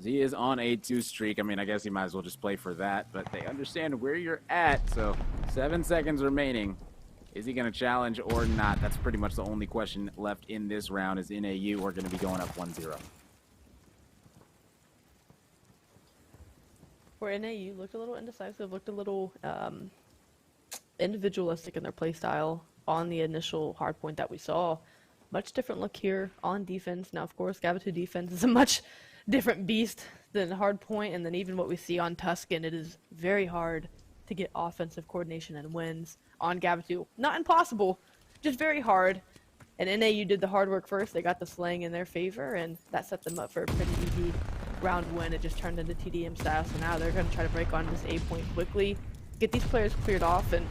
He is on a 2 streak. I mean, I guess he might as well just play for that, but they understand where you're at. So 7 seconds remaining. Is he going to challenge or not? That's pretty much the only question left in this round, is NAU are going to be going up 1-0.
Where NAU looked a little indecisive, looked a little individualistic in their play style on the initial hard point that we saw. Much different look here on defense. Now, of course, Gavitu defense is a much different beast than hard point, and then even what we see on Tuscan, it is very hard to get offensive coordination and wins on Gavitu. Not impossible, just very hard. And NAU did the hard work first. They got the slaying in their favor, and that set them up for a pretty easy round win. It just turned into TDM style, so now they're going to try to break on this A point quickly, get these players cleared off, and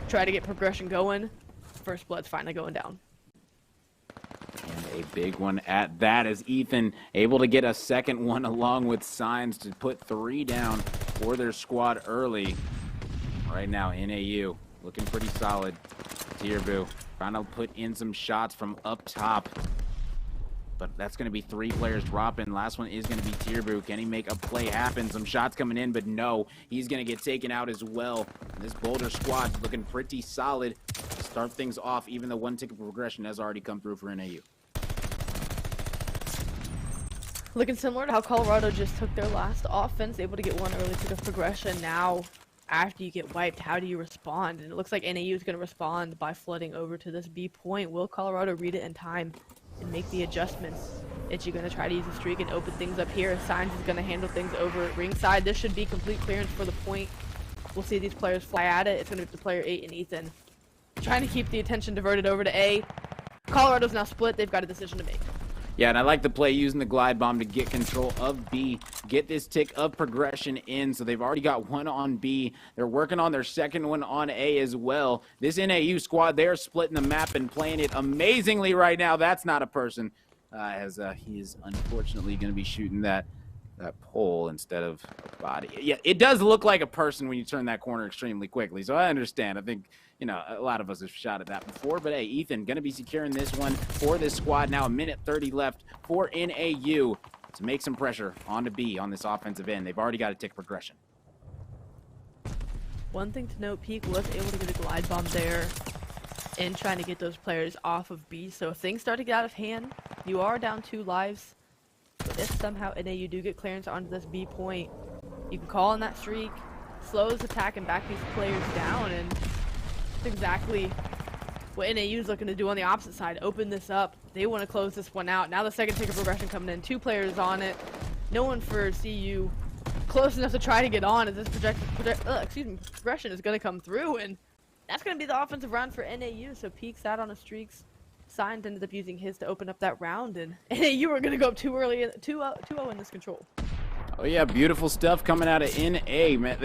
try to get progression going. First blood's finally going down.
And a big one at that, is Ethan able to get a second one along with Signs to put 3 down for their squad early. Right now, NAU looking pretty solid. Tierbu trying to put in some shots from up top. But that's going to be 3 players dropping. Last one is going to be Tierbu. Can he make a play happen? Some shots coming in, but no. He's going to get taken out as well. This Boulder squad looking pretty solid to start things off, even though 1 tick of progression has already come through for NAU.
Looking similar to how Colorado just took their last offense, able to get 1 early tick of progression. Now, after you get wiped, how do you respond? And it looks like NAU is going to respond by flooding over to this B point. Will Colorado read it in time and make the adjustments? Itchy going to try to use a streak and open things up here. Signs is going to handle things over at ringside. This should be complete clearance for the point. We'll see these players fly at it. It's going to be the player 8 and Ethan trying to keep the attention diverted over to A. Colorado's now split. They've got a decision to make.
Yeah, and I like the play using the glide bomb to get control of B, get this tick of progression in. So they've already got 1 on B. They're working on their second one on A as well. This NAU squad, they're splitting the map and playing it amazingly right now. That's not a person, as he is unfortunately going to be shooting that pole instead of a body. Yeah, it does look like a person when you turn that corner extremely quickly. So I understand. I think, you know, a lot of us have shot at that before. But, hey, Ethan going to be securing this one for this squad now. 1:30 left for NAU to make some pressure onto B on this offensive end. They've already got a tick progression.
One thing to note, Peak was able to get a glide bomb there and trying to get those players off of B. So if things start to get out of hand, you are down 2 lives. But if somehow NAU do get clearance onto this B point, you can call on that streak, slow his attack, and back these players down, and that's exactly what NAU is looking to do on the opposite side. Open this up. They want to close this one out. Now the second tick of progression coming in. 2 players on it. No one for CU close enough to try to get on as this progression is going to come through, and that's going to be the offensive round for NAU. So Peek's out on a streaks. Signs ended up using his to open up that round, and NAU are going to go up too early, 2-0 in this control.
Oh yeah, beautiful stuff coming out of NA, man.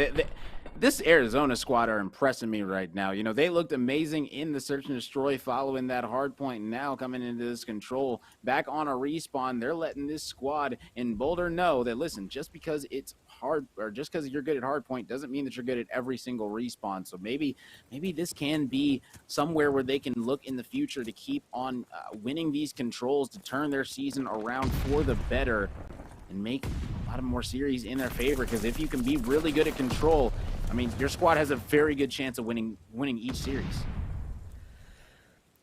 This Arizona squad are impressing me right now. You know, they looked amazing in the search and destroy following that hard point. Now coming into this control, back on a respawn, they're letting this squad in Boulder know that, listen, just because it's hard, or just because you're good at hard point doesn't mean that you're good at every single respawn. So maybe this can be somewhere where they can look in the future to keep on winning these controls, to turn their season around for the better and make a lot of more series in their favor. Because if you can be really good at control, I mean, your squad has a very good chance of winning each series.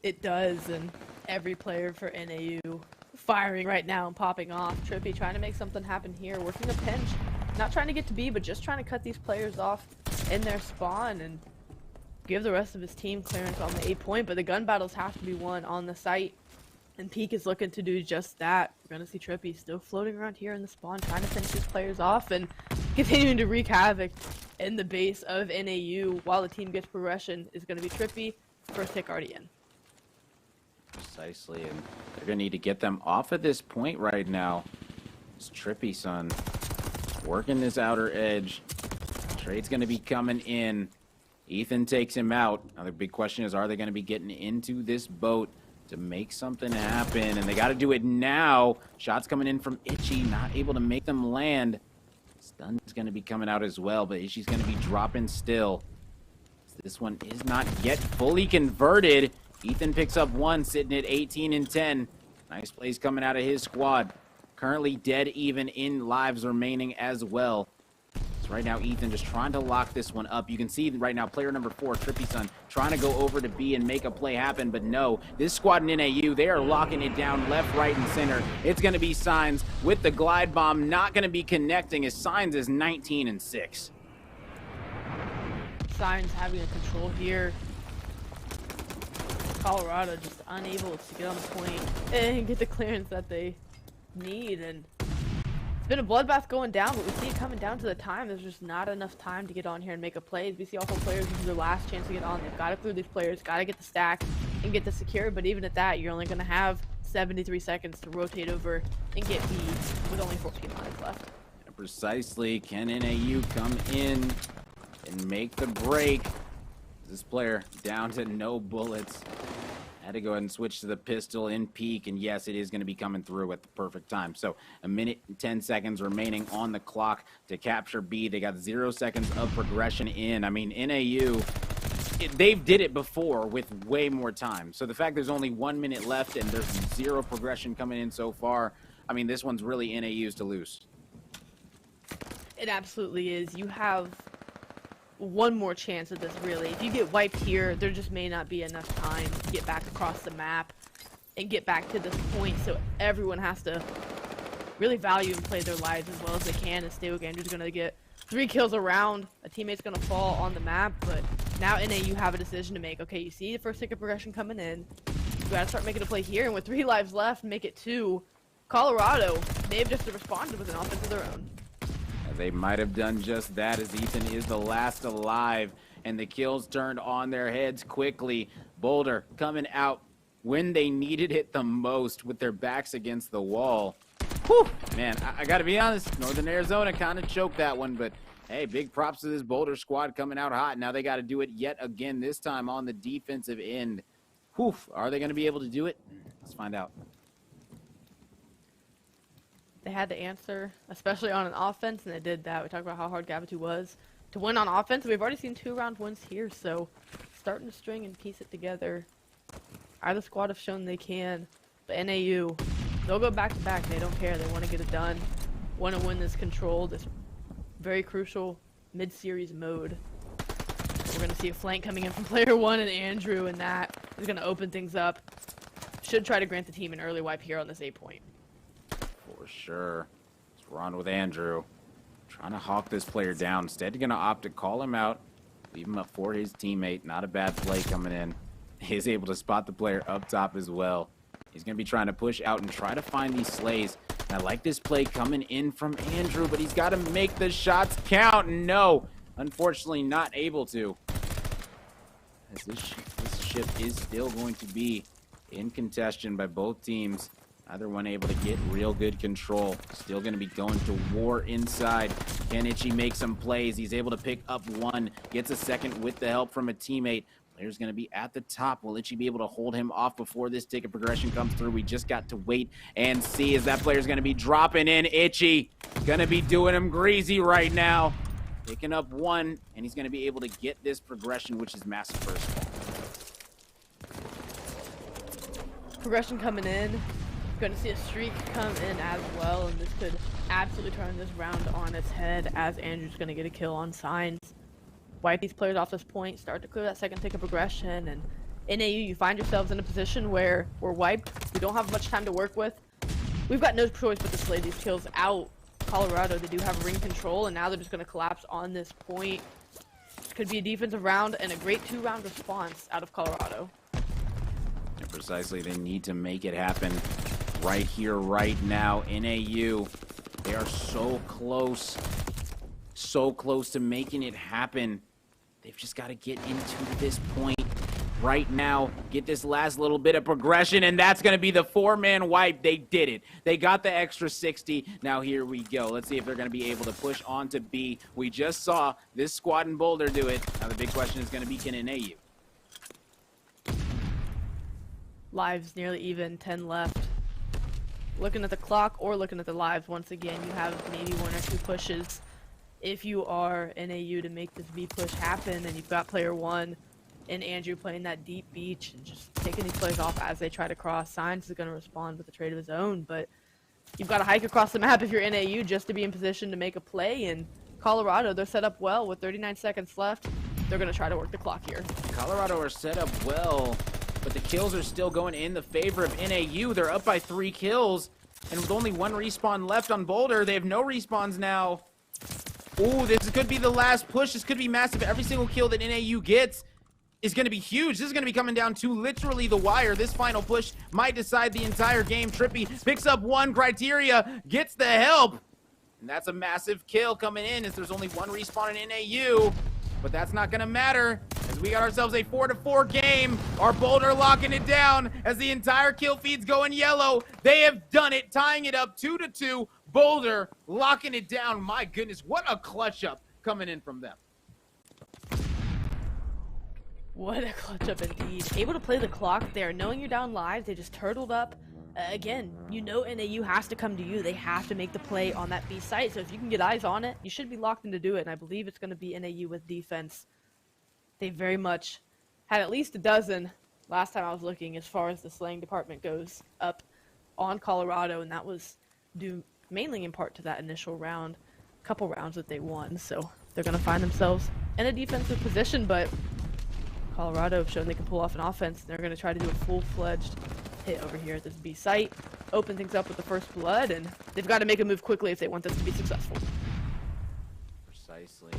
It does, and every player for NAU firing right now and popping off. Trippy trying to make something happen here, working a pinch. Not trying to get to B, but just trying to cut these players off in their spawn and give the rest of his team clearance on the 8 point. But the gun battles have to be won on the site, and Peek is looking to do just that. We're going to see Trippy still floating around here in the spawn, trying to finish these players off and continuing to wreak havoc in the base of NAU while the team gets progression. Is going to be Trippy, first tick already in.
Precisely, and they're going to need to get them off at this point right now. It's Trippy, son, working this outer edge. Trade's going to be coming in. Ethan takes him out. Now the big question is, are they going to be getting into this boat to make something happen? And they got to do it now. Shots coming in from Itchy, not able to make them land. Stun is going to be coming out as well, but Itchy's going to be dropping still. This one is not yet fully converted. Ethan picks up one, sitting at 18 and 10. Nice plays coming out of his squad. Currently dead even in lives remaining as well. So right now, Ethan just trying to lock this one up. You can see right now, player number 4, Trippy Son, trying to go over to B and make a play happen, but no. This squad in NAU, they are locking it down left, right, and center. It's going to be Signs with the glide bomb, not going to be connecting, as Signs is 19 and 6.
Signs having a control here. Colorado just unable to get on the point and get the clearance that they need, and it's been a bloodbath going down, but we see it coming down to the time. There's just not enough time to get on here and make a play. We see also players, this is their last chance to get on. They've got to clear these players, got to get the stack and get the secure, but even at that, you're only going to have 73 seconds to rotate over and get B with only 14 lives left.
And precisely, can NAU come in and make the break? This player down to no bullets. Had to go ahead and switch to the pistol in Peek, and yes, it is going to be coming through at the perfect time. So a minute and 10 seconds remaining on the clock to capture B. They got 0 seconds of progression in. I mean, NAU, they've did it before with way more time. So the fact there's only 1 minute left and there's 0 progression coming in so far, I mean, this one's really NAU's to lose.
It absolutely is. You have one more chance at this, really. If you get wiped here, there just may not be enough time to get back across the map and get back to this point, so everyone has to really value and play their lives as well as they can, and Stable Gander's going to get 3 kills around. A teammate's going to fall on the map, but now NAU have a decision to make. Okay, you see the first tick of progression coming in. You got to start making a play here, and with 3 lives left, make it 2. Colorado, they've just responded with an offense of their own.
They might have done just that, as Ethan is the last alive, and the kills turned on their heads quickly. Boulder coming out when they needed it the most with their backs against the wall. Whew, man, I got to be honest, Northern Arizona kind of choked that one, but hey, big props to this Boulder squad coming out hot. Now they got to do it yet again, this time on the defensive end. Whew, are they going to be able to do it? Let's find out.
They had to answer, especially on an offense, and they did that. We talked about how hard Gavitu was to win on offense. We've already seen 2 round wins here, so starting to string and piece it together. Either squad have shown they can, but NAU, they'll go back to back. They don't care. They want to get it done, want to win this control, this very crucial mid-series mode. We're going to see a flank coming in from player 1 and Andrew, and that is going to open things up. Should try to grant the team an early wipe here on this 8 point.
For For sure. Let's run with Andrew. Trying to hawk this player down. Instead, going to opt to call him out. Leave him up for his teammate. Not a bad play coming in. He's able to spot the player up top as well. He's going to be trying to push out and try to find these slays. And I like this play coming in from Andrew, but he's got to make the shots count. No, unfortunately not able to. As this ship is still going to be in contention by both teams. Neither one able to get real good control. Still going to be going to war inside. Can Itchy make some plays? He's able to pick up one. Gets a second with the help from a teammate. Player's going to be at the top. Will Itchy be able to hold him off before this ticket progression comes through? We just got to wait and see as that player's going to be dropping in. Itchy going to be doing him greasy right now. Picking up one, and he's going to be able to get this progression, which is massive first.
Progression coming in. Going to see a streak come in as well, and this could absolutely turn this round on its head as Andrew's going to get a kill on signs. Wipe these players off this point, start to clear that second tick of progression, and NAU, you find yourselves in a position where we're wiped. We don't have much time to work with. We've got no choice but to slay these kills out. Colorado, they do have ring control, and now they're just going to collapse on this point. Could be a defensive round and a great 2-round response out of Colorado.
And precisely, they need to make it happen right here, right now. NAU, they are so close to making it happen. They've just got to get into this point right now, get this last little bit of progression, and that's going to be the 4-man wipe. They did it. They got the extra 60. Now here we go. Let's see if they're going to be able to push on to B. We just saw this squad in Boulder do it. Now the big question is going to be, can NAU?
Lives nearly even, 10 left. Looking at the clock or looking at the lives, once again, you have maybe 1 or 2 pushes. If you are NAU to make this B push happen, and you've got player 1 and Andrew playing that deep beach and just taking these players off as they try to cross. Signs is going to respond with a trade of his own, but you've got to hike across the map if you're NAU just to be in position to make a play. And Colorado, they're set up well with 39 seconds left. They're going to try to work the clock here.
Colorado are set up well, but the kills are still going in the favor of NAU. They're up by 3 kills, and with only 1 respawn left on Boulder, they have no respawns now. Ooh, this could be the last push. This could be massive. Every single kill that NAU gets is going to be huge. This is going to be coming down to literally the wire. This final push might decide the entire game. Trippy picks up 1 criteria, gets the help, and that's a massive kill coming in as there's only 1 respawn in NAU, but that's not going to matter as we got ourselves a 4-4 game. Our Boulder locking it down as the entire kill feed's going yellow. They have done it, tying it up 2-2. Boulder locking it down. My goodness, what a clutch up coming in from them.
What a clutch up indeed. Able to play the clock there. Knowing you're down live, they just turtled up. Again, you know NAU has to come to you. They have to make the play on that B site. So if you can get eyes on it, you should be locked in to do it. And I believe it's going to be NAU with defense. They very much had at least a dozen last time I was looking as far as the slaying department goes up on Colorado. And that was due mainly in part to that initial round, couple rounds that they won. So they're going to find themselves in a defensive position, but Colorado have shown they can pull off an offense. They're going to try to do a full-fledged hit over here at this B site, open things up with the first blood, and they've got to make a move quickly if they want this to be successful.
Precisely.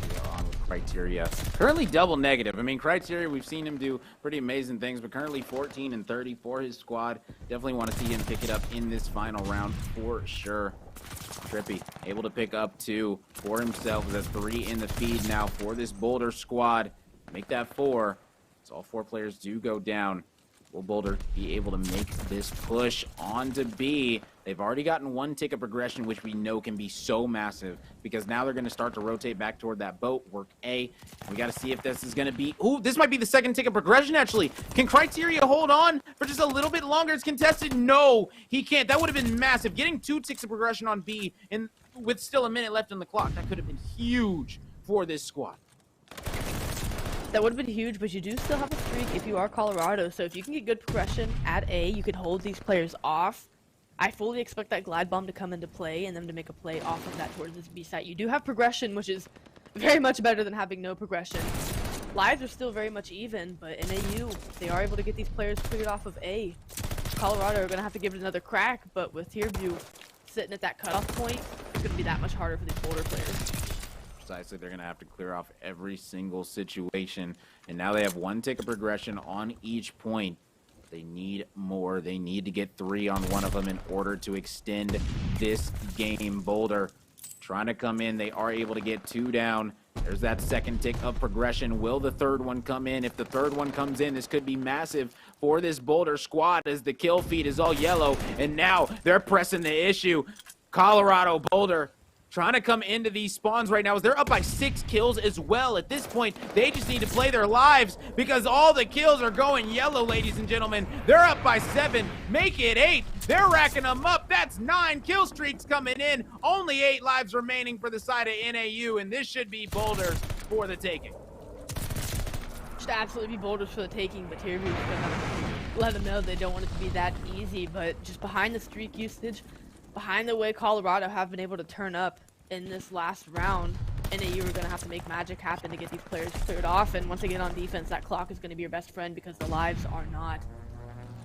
We are on with criteria. Currently double negative. I mean, criteria, we've seen him do pretty amazing things, but currently 14-30 for his squad. Definitely want to see him pick it up in this final round for sure. Trippy able to pick up 2 for himself. That's 3 in the feed now for this Boulder squad. Make that 4. So all 4 players do go down. Will Boulder be able to make this push on to B? They've already gotten 1 tick of progression, which we know can be so massive, because now they're going to start to rotate back toward that boat, work A. We got to see if this is going to be... Ooh, this might be the 2nd tick of progression, actually. Can Criteria hold on for just a little bit longer? It's contested. No, he can't. That would have been massive. Getting 2 ticks of progression on B and with still a minute left on the clock, that could have been huge for this squad.
That would have been huge, but you do still have a streak if you are Colorado. So if you can get good progression at A, you can hold these players off. I fully expect that glide bomb to come into play and them to make a play off of that towards this B site. You do have progression, which is very much better than having no progression. Lives are still very much even, but in NAU, they are able to get these players cleared off of A. Colorado are going to have to give it another crack, but with Tearview sitting at that cutoff point, it's going to be that much harder for these Boulder players.
Precisely, they're going to have to clear off every single situation. And now they have 1 tick of progression on each point. They need more. They need to get 3 on one of them in order to extend this game. Boulder trying to come in. They are able to get 2 down. There's that 2nd tick of progression. Will the 3rd one come in? If the 3rd one comes in, this could be massive for this Boulder squad as the kill feed is all yellow. And now they're pressing the issue. Colorado, Boulder, trying to come into these spawns right now as they're up by 6 kills as well. At this point, they just need to play their lives because all the kills are going yellow, ladies and gentlemen. They're up by 7. Make it 8. They're racking them up. That's 9 kill streaks coming in. Only 8 lives remaining for the side of NAU, and this should be Boulders for the taking.
Should absolutely be Boulders for the taking, but Tier V's gonna let them know they don't want it to be that easy. But just behind the streak usage, behind the way Colorado have been able to turn up in this last round, NAU are going to have to make magic happen to get these players cleared off. And once they get on defense, that clock is going to be your best friend because the lives are not.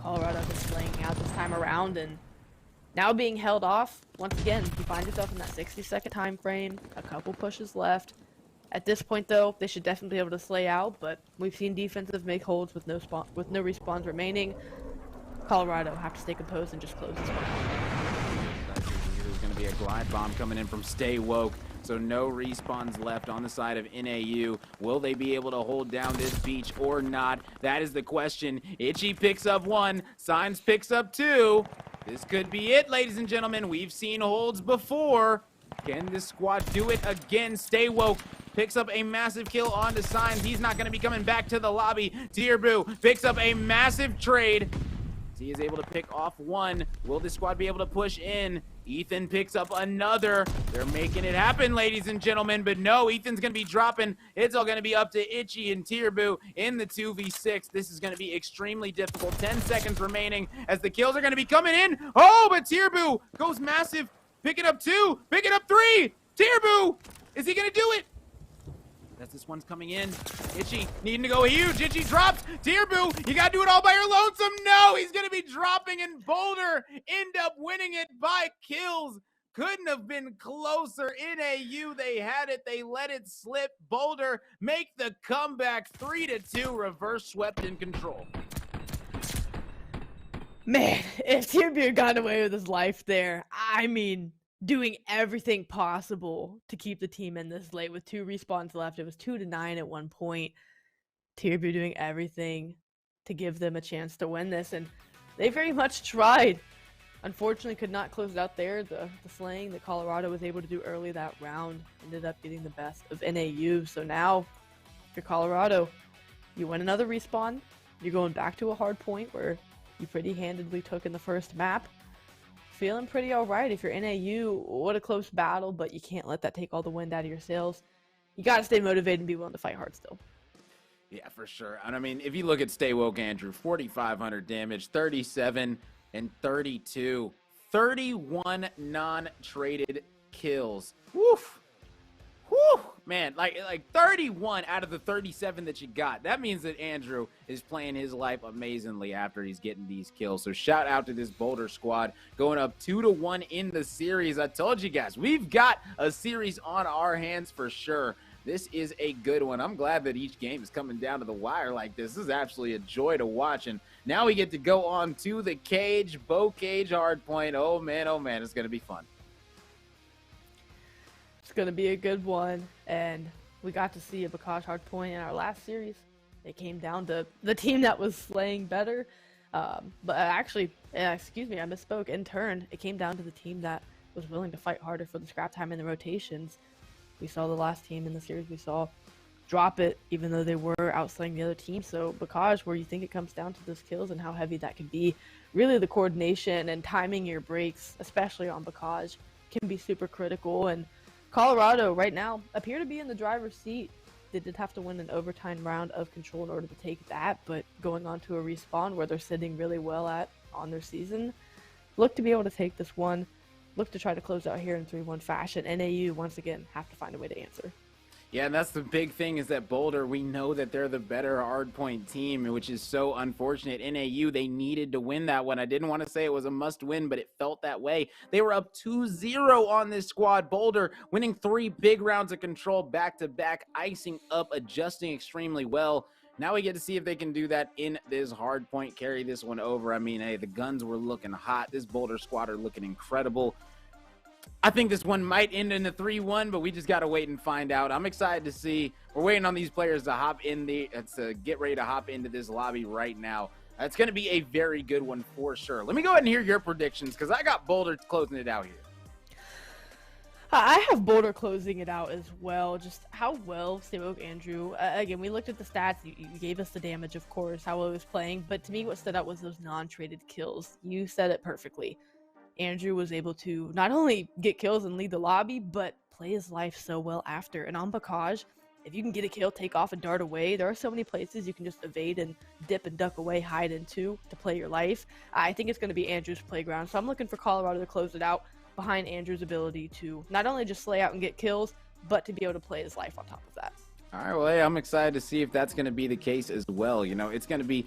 Colorado is playing out this time around and now being held off. Once again, you find yourself in that 60-second time frame, a couple pushes left. At this point, though, they should definitely be able to slay out, but we've seen defensive make holds with no respawns remaining. Colorado have to stay composed and just close this one out.
There's going to be a glide bomb coming in from Stay Woke, so no respawns left on the side of NAU. Will they be able to hold down this beach or not? That is the question. Itchy picks up 1, Signs picks up 2. This could be it, ladies and gentlemen. We've seen holds before. Can this squad do it again? Stay Woke picks up a massive kill onto Signs. He's not going to be coming back to the lobby. Tierbu picks up a massive trade. He is able to pick off 1. Will this squad be able to push in? Ethan picks up another. They're making it happen, ladies and gentlemen, but no, Ethan's going to be dropping. It's all going to be up to Itchy and Tierbu in the 2v6. This is going to be extremely difficult. 10 seconds remaining as the kills are going to be coming in. Oh, but Tierbu goes massive. Picking up 2, picking up 3. Tierbu, is he going to do it? As this one's coming in, Itchy needing to go huge. Itchy drops. Tierbu, you gotta do it all by your lonesome. No, he's gonna be dropping, and Boulder end up winning it by kills. Couldn't have been closer. NAU, they had it. They let it slip. Boulder make the comeback. 3-2, reverse swept in control.
Man, if Tierbu had gotten away with his life there, I mean, doing everything possible to keep the team in this late with 2 respawns left. It was 2-9 at one point. Tierbu doing everything to give them a chance to win this, and they very much tried. Unfortunately, could not close it out there. The slaying that Colorado was able to do early that round ended up getting the best of NAU. So now, if you're Colorado, you win another respawn. You're going back to a hard point where you pretty handedly took in the first map. Feeling pretty alright. If you're NAU, what a close battle, but you can't let that take all the wind out of your sails. You gotta stay motivated and be willing to fight hard still.
Yeah, for sure. And I mean, if you look at Stay Woke, Andrew, 4,500 damage, 37 and 32. 31 non-traded kills. Woof. Whew, man, like 31 out of the 37 that you got. That means that Andrew is playing his life amazingly after he's getting these kills. So shout out to this Boulder squad going up 2-1 in the series. I told you guys, we've got a series on our hands for sure. This is a good one. I'm glad that each game is coming down to the wire like this. This is absolutely a joy to watch. And now we get to go on to the cage, Bow Cage hardpoint. Oh man, it's going to be fun.
It's going to be a good one, and we got to see a Bakash hardpoint in our last series. It came down to the team that was slaying better, but actually, excuse me, I misspoke. In turn, it came down to the team that was willing to fight harder for the scrap time and the rotations. We saw the last team in the series we saw drop it, even though they were outslaying the other team. So Bakash, where you think it comes down to those kills and how heavy that can be, really the coordination and timing your breaks, especially on Bakash, can be super critical. And Colorado right now appear to be in the driver's seat. They did have to win an overtime round of control in order to take that, but going on to a respawn where they're sitting really well at on their season, look to be able to take this one, look to try to close out here in 3-1 fashion. NAU, once again, have to find a way to answer.
Yeah, and that's the big thing is that Boulder, we know that they're the better hardpoint team, which is so unfortunate. NAU, they needed to win that one. I didn't want to say it was a must win, but it felt that way. They were up 2-0 on this squad. Boulder winning 3 big rounds of control back to back, icing up, adjusting extremely well. Now we get to see if they can do that in this hardpoint, carry this one over. I mean, hey, the guns were looking hot. This Boulder squad are looking incredible. I think this one might end in a 3-1, but we just got to wait and find out. I'm excited to see. We're waiting on these players to get ready to hop into this lobby right now. It's going to be a very good one for sure. Let me go ahead and hear your predictions because I got Boulder closing it out here.
I have Boulder closing it out as well. Just how well Staywoke Andrew. Again, we looked at the stats. You gave us the damage, of course, how well he was playing. But to me, what stood out was those non-traded kills. You said it perfectly. Andrew was able to not only get kills and lead the lobby, but play his life so well after. And on Bakaj, if you can get a kill, take off and dart away, there are so many places you can just evade and dip and duck away, hide into to play your life. I think it's going to be Andrew's playground. So I'm looking for Colorado to close it out behind Andrew's ability to not only just slay out and get kills, but to be able to play his life on top of that.
All right, well, hey, I'm excited to see if that's going to be the case as well. You know, it's going to be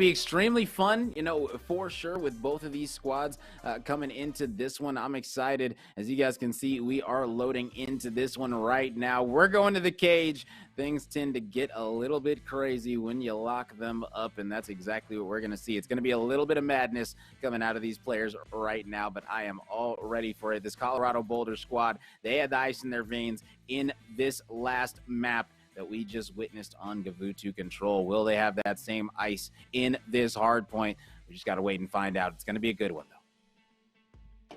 extremely fun, you know, for sure with both of these squads coming into this one. I'm excited. As you guys can see, we are loading into this one right now. We're going to the cage. Things tend to get a little bit crazy when you lock them up, and that's exactly what we're going to see. It's going to be a little bit of madness coming out of these players right now, but I am all ready for it. This Colorado Boulder squad, they had the ice in their veins in this last map that we just witnessed on Gavutu Control. Will they have that same ice in this hard point? We just got to wait and find out. It's going to be a good one, though.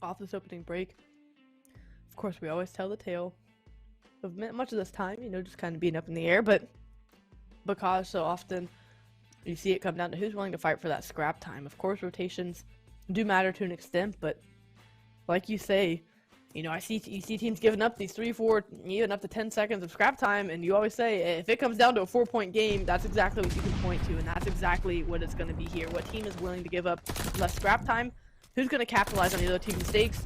Off this opening break, of course, we always tell the tale of much of this time, you know, just kind of being up in the air, but because so often you see it come down to who's willing to fight for that scrap time. Of course, rotations do matter to an extent, but like you say, you know, you see teams giving up these 3, 4, even up to 10 seconds of scrap time, and you always say, if it comes down to a 4-point game, that's exactly what you can point to, and that's exactly what it's going to be here. What team is willing to give up less scrap time? Who's going to capitalize on the other team's mistakes?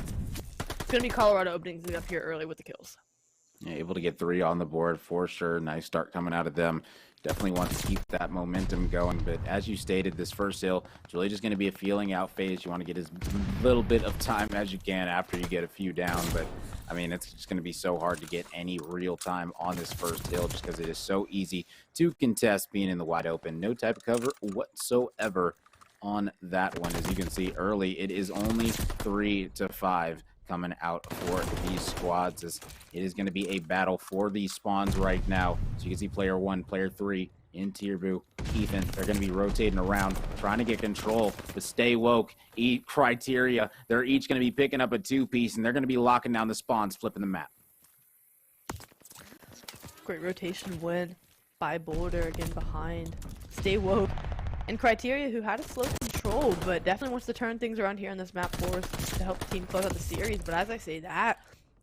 It's going to be Colorado opening things up here early with the kills.
Yeah, able to get 3 on the board for sure. Nice start coming out of them. Definitely want to keep that momentum going, but as you stated, this first hill, it's really just going to be a feeling out phase. You want to get as little bit of time as you can after you get a few down, but I mean, it's just going to be so hard to get any real time on this first hill just because it is so easy to contest being in the wide open. No type of cover whatsoever on that one. As you can see early, it is only 3 to 5 coming out for these squads, as it is going to be a battle for these spawns right now. So you can see player 1, player 3 in Tier Boo, Ethan, they're going to be rotating around, trying to get control, but Stay Woke, Criteria, they're each going to be picking up a 2-piece, and they're going to be locking down the spawns, flipping the map.
Great rotation win by Boulder, again behind Stay Woke. And Criteria, who had a slow control, but definitely wants to turn things around here on this map for us to help the team close out the series. But as I say that,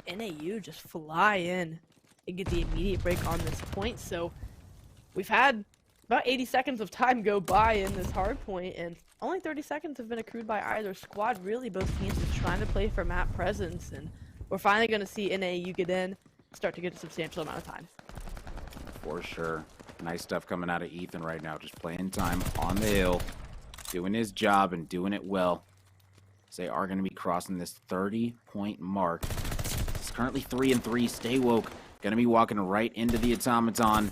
NAU just fly in and get the immediate break on this point. So we've had about 80 seconds of time go by in this hard point, and only 30 seconds have been accrued by either squad. Really, both teams are trying to play for map presence, and we're finally going to see NAU get in, start to get a substantial amount of time.
For sure. Nice stuff coming out of Ethan right now, just playing time on the hill, doing his job and doing it well. They are going to be crossing this 30-point mark. It's currently 3-3. Stay Woke going to be walking right into the automaton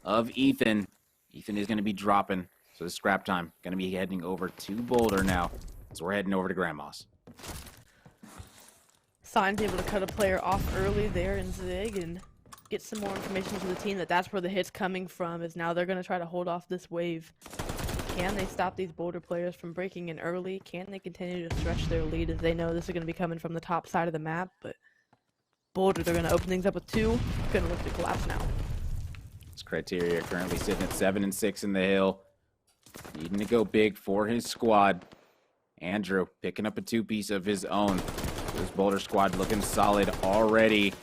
of Ethan. Ethan is going to be dropping, so the scrap time going to be heading over to Boulder now. So we're heading over to Grandma's.
Sign's able to cut a player off early there in Zig and get some more information to the team that's where the hit's coming from, is now they're going to try to hold off this wave. Can they stop these Boulder players from breaking in early? Can they continue to stretch their lead, as they know this is going to be coming from the top side of the map? But Boulder, they're going to open things up with 2. Going to look to collapse now.
This Criteria currently sitting at 7-6 in the hill. Needing to go big for his squad. Andrew picking up a 2-piece of his own. This Boulder squad looking solid already.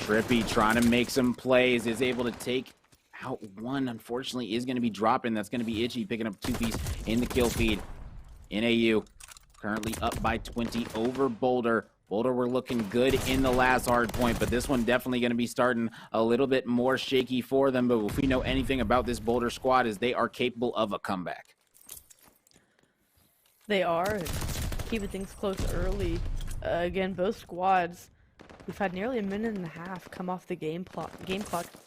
Trippy trying to make some plays, is able to take out one. Unfortunately, is going to be dropping. That's going to be Itchy picking up 2-piece in the kill feed. NAU currently up by 20 over Boulder. Boulder were looking good in the last hard point, but this one definitely going to be starting a little bit more shaky for them. But if we know anything about this Boulder squad, is they are capable of a comeback.
They are keeping things close early. Again, both squads, we've had nearly a minute and a half come off the game clock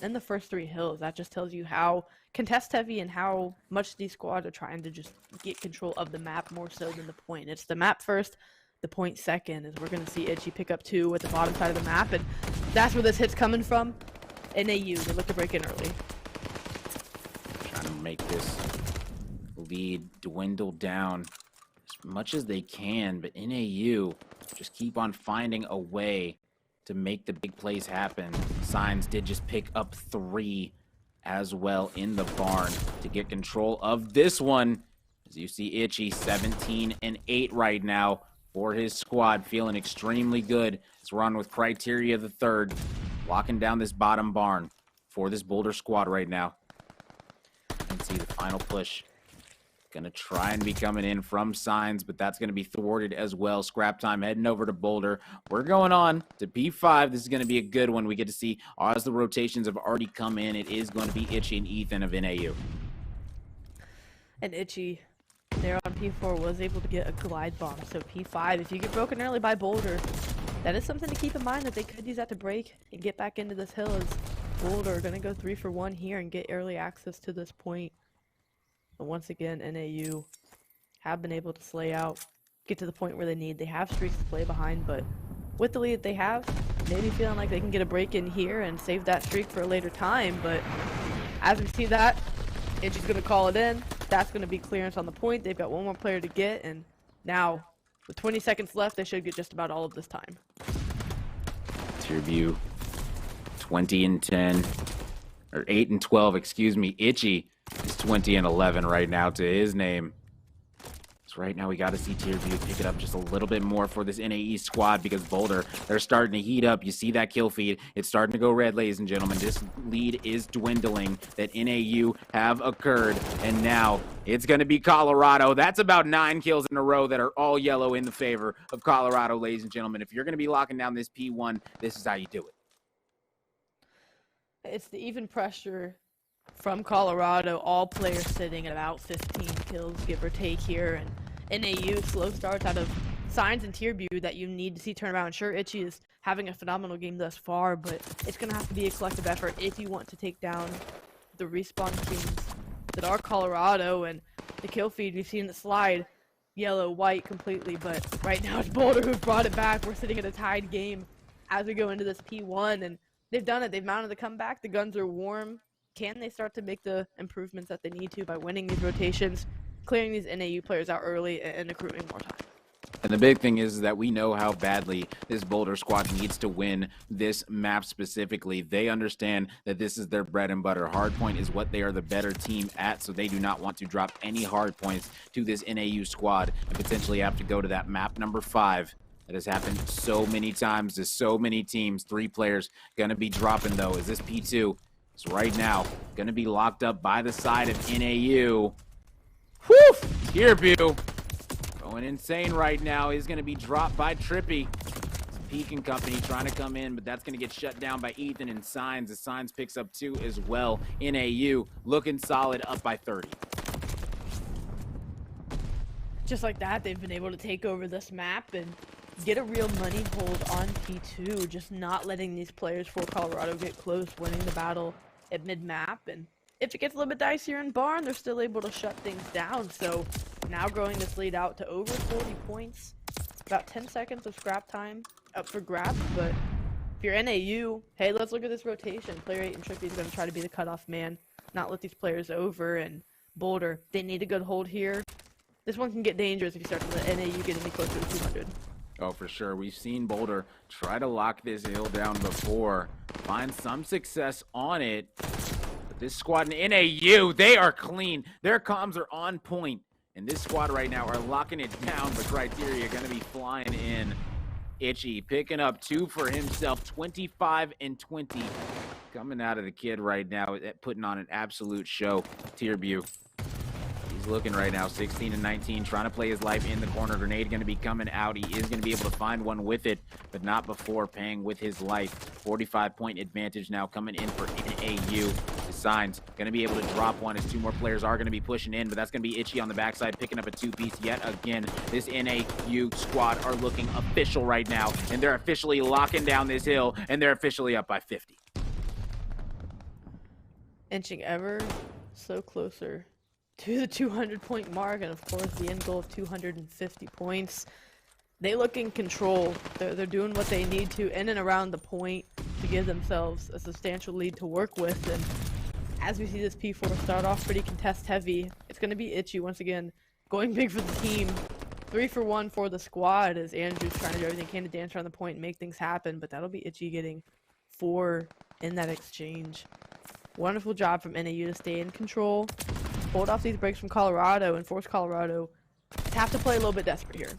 in the first 3 hills. That just tells you how contest heavy and how much these squads are trying to just get control of the map more so than the point. It's the map first, the point second, as we're going to see Itchy pick up 2 at the bottom side of the map, and that's where this hit's coming from. NAU, they look to break in early.
Trying to make this lead dwindle down as much as they can, but NAU just keep on finding a way to make the big plays happen. Signs did just pick up 3 as well in the barn to get control of this one. As you see Itchy 17-8 right now for his squad, feeling extremely good. As we're on with Criteria the third, locking down this bottom barn for this Boulder squad right now. You can see the final push. Gonna try and be coming in from Signs, but that's gonna be thwarted as well. Scrap time heading over to Boulder. We're going on to P5. This is gonna be a good one. We get to see as the rotations have already come in. It is going to be Itchy and Ethan of NAU.
And Itchy there on P4 was able to get a glide bomb. So P5, if you get broken early by Boulder, that is something to keep in mind, that they could use that to break and get back into this hill, as Boulder are gonna go 3 for 1 here and get early access to this point. But once again, NAU have been able to slay out, get to the point where they need. They have streaks to play behind, but with the lead they have, maybe feeling like they can get a break in here and save that streak for a later time. But as we see that, Itchy's going to call it in. That's going to be clearance on the point. They've got 1 more player to get, and now with 20 seconds left, they should get just about all of this time.
Tierview 20-10, or 8-12, excuse me. Itchy is 20-11 right now to his name. So right now we got to see Tierview pick it up just a little bit more for this NAE squad, because Boulder, they're starting to heat up. You see that kill feed. It's starting to go red, ladies and gentlemen. This lead is dwindling that NAU have occurred, and now it's going to be Colorado. That's about 9 kills in a row that are all yellow in the favor of Colorado, ladies and gentlemen. If you're going to be locking down this P1, this is how you do it.
It's the even pressure from Colorado, all players sitting at about 15 kills, give or take here, and NAU slow starts out of Signs and Tierview that you need to see turn around. Sure, Itchy is having a phenomenal game thus far, but it's going to have to be a collective effort if you want to take down the respawn teams that are Colorado. And the kill feed we've seen in the slide, yellow, white completely, but right now it's Boulder who brought it back. We're sitting at a tied game as we go into this P1, and they've done it. They've mounted the comeback. The guns are warm. Can they start to make the improvements that they need to by winning these rotations, clearing these NAU players out early, and accruing more time?
And the big thing is that we know how badly this Boulder squad needs to win this map specifically. They understand that this is their bread and butter. Hardpoint is what they are the better team at, so they do not want to drop any hard points to this NAU squad and potentially have to go to that map number 5. That has happened so many times to so many teams. 3 players going to be dropping, though, as this P2 is right now going to be locked up by the side of NAU. Whew! Tierview going insane right now. He's going to be dropped by Trippy. It's Peak and company trying to come in, but that's going to get shut down by Ethan and Signs. The Signs picks up 2 as well. NAU looking solid, up by 30.
Just like that, they've been able to take over this map and get a real money hold on P2, just not letting these players for Colorado get close, winning the battle at mid-map. And if it gets a little bit dicier in Barn, they're still able to shut things down. So now growing this lead out to over 40 points, about 10 seconds of scrap time up for grabs. But if you're NAU, hey, let's look at this rotation. Player 8 and Trippy is going to try to be the cutoff man, not let these players over. And Boulder, they need a good hold here. This one can get dangerous if you start to let NAU get any closer to 200.
Oh, for sure. We've seen Boulder try to lock this hill down before, find some success on it. But this squad in NAU, they are clean. Their comms are on point. And this squad right now are locking it down, but Criteria going to be flying in. Itchy picking up 2 for himself, 25-20. Coming out of the kid right now, putting on an absolute show. Tierview, he's He's looking right now, 16 and 19, trying to play his life in the corner. Grenade going to be coming out. He is going to be able to find one with it, but not before paying with his life. 45-point advantage now coming in for NAU. The Signs going to be able to drop one as two more players are going to be pushing in, but that's going to be Itchy on the backside, picking up a two-piece yet again. This NAU squad are looking official right now, and they're officially locking down this hill, and they're officially up by 50.
Inching ever so closer to the 200-point mark, and of course the end goal of 250 points. They look in control. They're doing what they need to in and around the point to give themselves a substantial lead to work with. And as we see this P4 start off pretty contest heavy, it's going to be Itchy once again going big for the team. 3 for 1 for the squad as Andrew's trying to do everything he can to dance around the point and make things happen, but that'll be Itchy getting 4 in that exchange. Wonderful job from NAU to stay in control, hold off these breaks from Colorado, and force Colorado to have to play a little bit desperate here.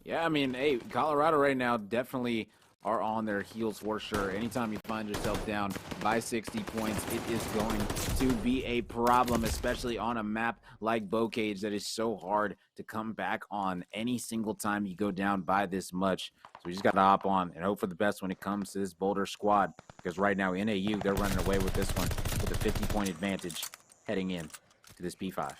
Yeah, I mean, hey, Colorado right now definitely are on their heels for sure. Anytime you find yourself down by 60 points, it is going to be a problem, especially on a map like Bocage that is so hard to come back on any single time you go down by this much. So we just got to hop on and hope for the best when it comes to this Boulder squad, because right now NAU, they're running away with this one with a 50-point advantage heading in to this P5.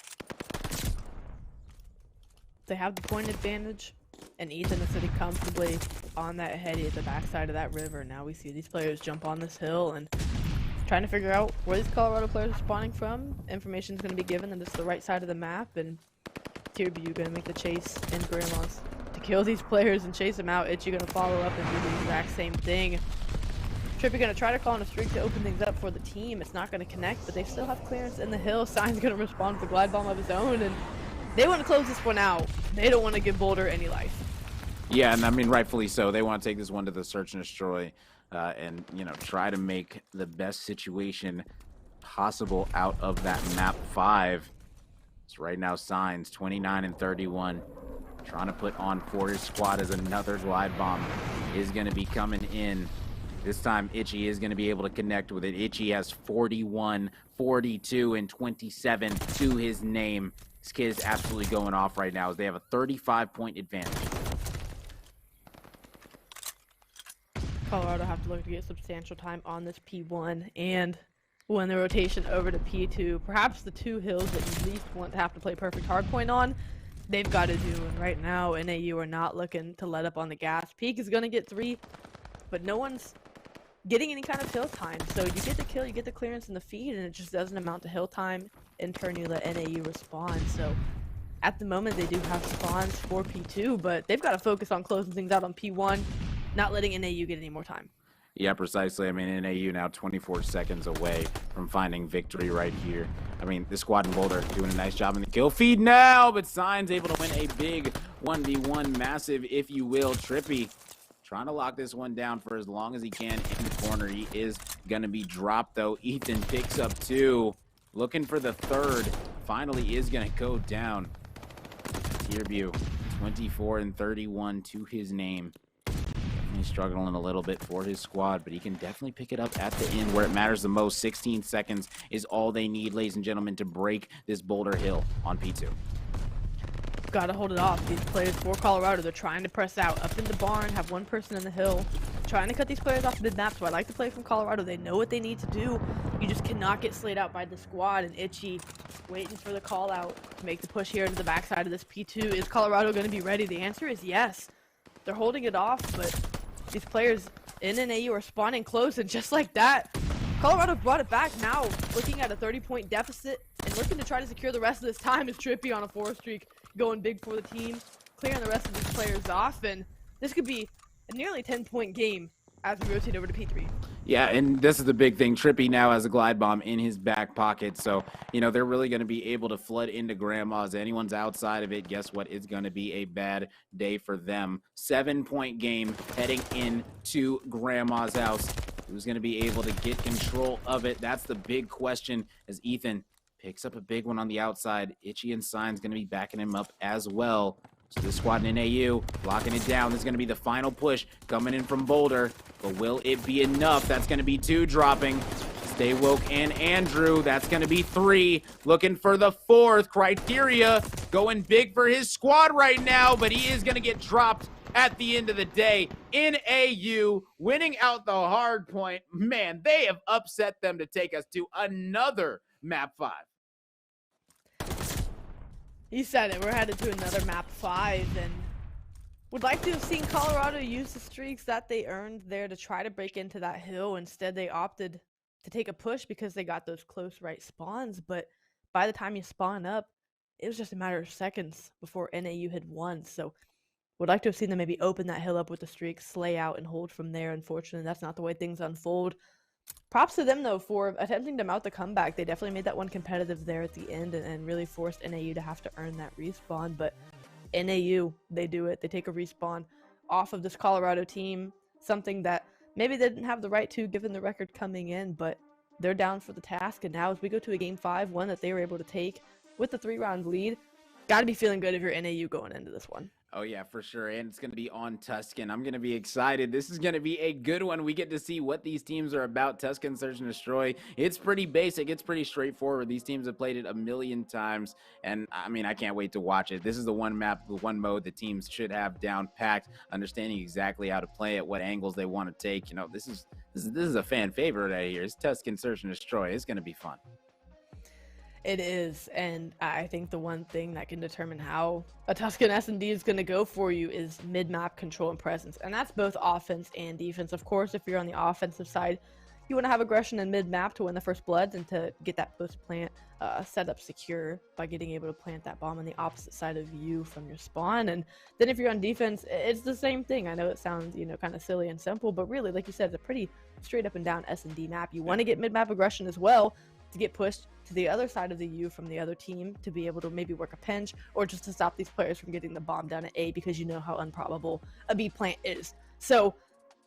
They have the point advantage, and Ethan is sitting comfortably on that heady at the backside of that river. Now we see these players jump on this hill and trying to figure out where these Colorado players are spawning from. Information is going to be given that it's the right side of the map, and Tierbu going to make the chase in Grandma's to kill these players and chase them out. Itchy going to follow up and do the exact same thing. Trippy going to try to call on a streak to open things up for the team. It's not going to connect, but they still have clearance in the hill. Sign's going to respond with a glide bomb of his own, and they want to close this one out. They don't want to give Boulder any life.
Yeah, and I mean, rightfully so. They want to take this one to the search and destroy and, you know, try to make the best situation possible out of that map 5. So right now, Signs, 29 and 31. Trying to put on for his squad as another glide bomb is going to be coming in. This time, Itchy is going to be able to connect with it. Itchy has 41, 42, and 27 to his name. This kid is absolutely going off right now as they have a 35-point advantage.
Colorado have to look to get substantial time on this P1 and win the rotation over to P2. Perhaps the two hills that you least want to have to play perfect hardpoint on, they've got to do. And right now, NAU are not looking to let up on the gas. Peak is going to get 3, but no one's getting any kind of hill time. So you get the kill, you get the clearance and the feed, and it just doesn't amount to hill time. In turn, you let NAU respond. So at the moment, they do have spawns for P2, but they've got to focus on closing things out on P1. Not letting NAU get any more time.
Yeah, precisely. I mean, NAU now 24 seconds away from finding victory right here. I mean, the squad in Boulder doing a nice job in the kill feed now, but Signs able to win a big 1v1, massive, if you will. Trippy trying to lock this one down for as long as he can in the corner. He is going to be dropped, though. Ethan picks up 2. Looking for the 3rd. Finally is going to go down. Tierbu, 24 and 31 to his name. He's struggling a little bit for his squad, but he can definitely pick it up at the end where it matters the most. 16 seconds is all they need, ladies and gentlemen, to break this Boulder hill on P2.
Gotta hold it off. These players for Colorado, they're trying to press out. Up in the barn, have one person in the hill. Trying to cut these players off mid-map, so I like to play from Colorado. They know what they need to do. You just cannot get slayed out by the squad, and Itchy waiting for the call out to make the push here into the backside of this P2. Is Colorado going to be ready? The answer is yes. They're holding it off, but these players in NAU are spawning close, and just like that, Colorado brought it back. Now looking at a 30-point deficit and looking to try to secure the rest of this time is Trippy on a 4 streak, going big for the team, clearing the rest of these players off, and this could be a nearly 10-point game as we rotate over to P3.
Yeah, and this is the big thing. Trippy now has a glide bomb in his back pocket, so, you know, they're really going to be able to flood into Grandma's. Anyone's outside of it, guess what? It's going to be a bad day for them. 7-point game heading into Grandma's house. Who's going to be able to get control of it? That's the big question as Ethan picks up a big one on the outside. Itchy and Sign's going to be backing him up as well. So this squad in NAU locking it down. This is going to be the final push coming in from Boulder. But will it be enough? That's going to be 2 dropping. Stay woke and Andrew. That's going to be 3. Looking for the 4th. Criteria going big for his squad right now, but he is going to get dropped at the end of the day. NAU winning out the hard point. Man, they have upset them to take us to another map 5.
You said it. We're headed to another map 5, and would like to have seen Colorado use the streaks that they earned there to try to break into that hill. Instead, they opted to take a push because they got those close right spawns. But by the time you spawn up, it was just a matter of seconds before NAU had won. So would like to have seen them maybe open that hill up with the streak, slay out, and hold from there. Unfortunately, that's not the way things unfold. Props to them, though, for attempting to mount the comeback. They definitely made that one competitive there at the end and really forced NAU to have to earn that respawn. But NAU, they do it. They take a respawn off of this Colorado team, something that maybe they didn't have the right to given the record coming in, but they're down for the task. And now as we go to a game 5, one that they were able to take with the 3-round lead, got to be feeling good if you're NAU going into this one.
Oh, yeah, for sure. And it's going to be on Tuscan. I'm going to be excited. This is going to be a good one. We get to see what these teams are about. Tuscan Search and Destroy. It's pretty basic. It's pretty straightforward. These teams have played it a million times. And, I mean, I can't wait to watch it. This is the one map, the one mode the teams should have down packed, understanding exactly how to play it, what angles they want to take. You know, this is a fan favorite right here. It's Tuscan Search and Destroy. It's going to be fun.
It is, and I think the one thing that can determine how a Tuscan S&D is going to go for you is mid-map control and presence, and that's both offense and defense. Of course, if you're on the offensive side, you want to have aggression in mid-map to win the first bloods and to get that post-plant set up secure by getting able to plant that bomb on the opposite side of you from your spawn. And then if you're on defense, it's the same thing. I know it sounds, kind of silly and simple, but really, like you said, it's a pretty straight up and down S&D map. You want to get mid-map aggression as well, to get pushed to the other side of the U from the other team to be able to maybe work a pinch or just to stop these players from getting the bomb down at A because you know how improbable a B plant is. So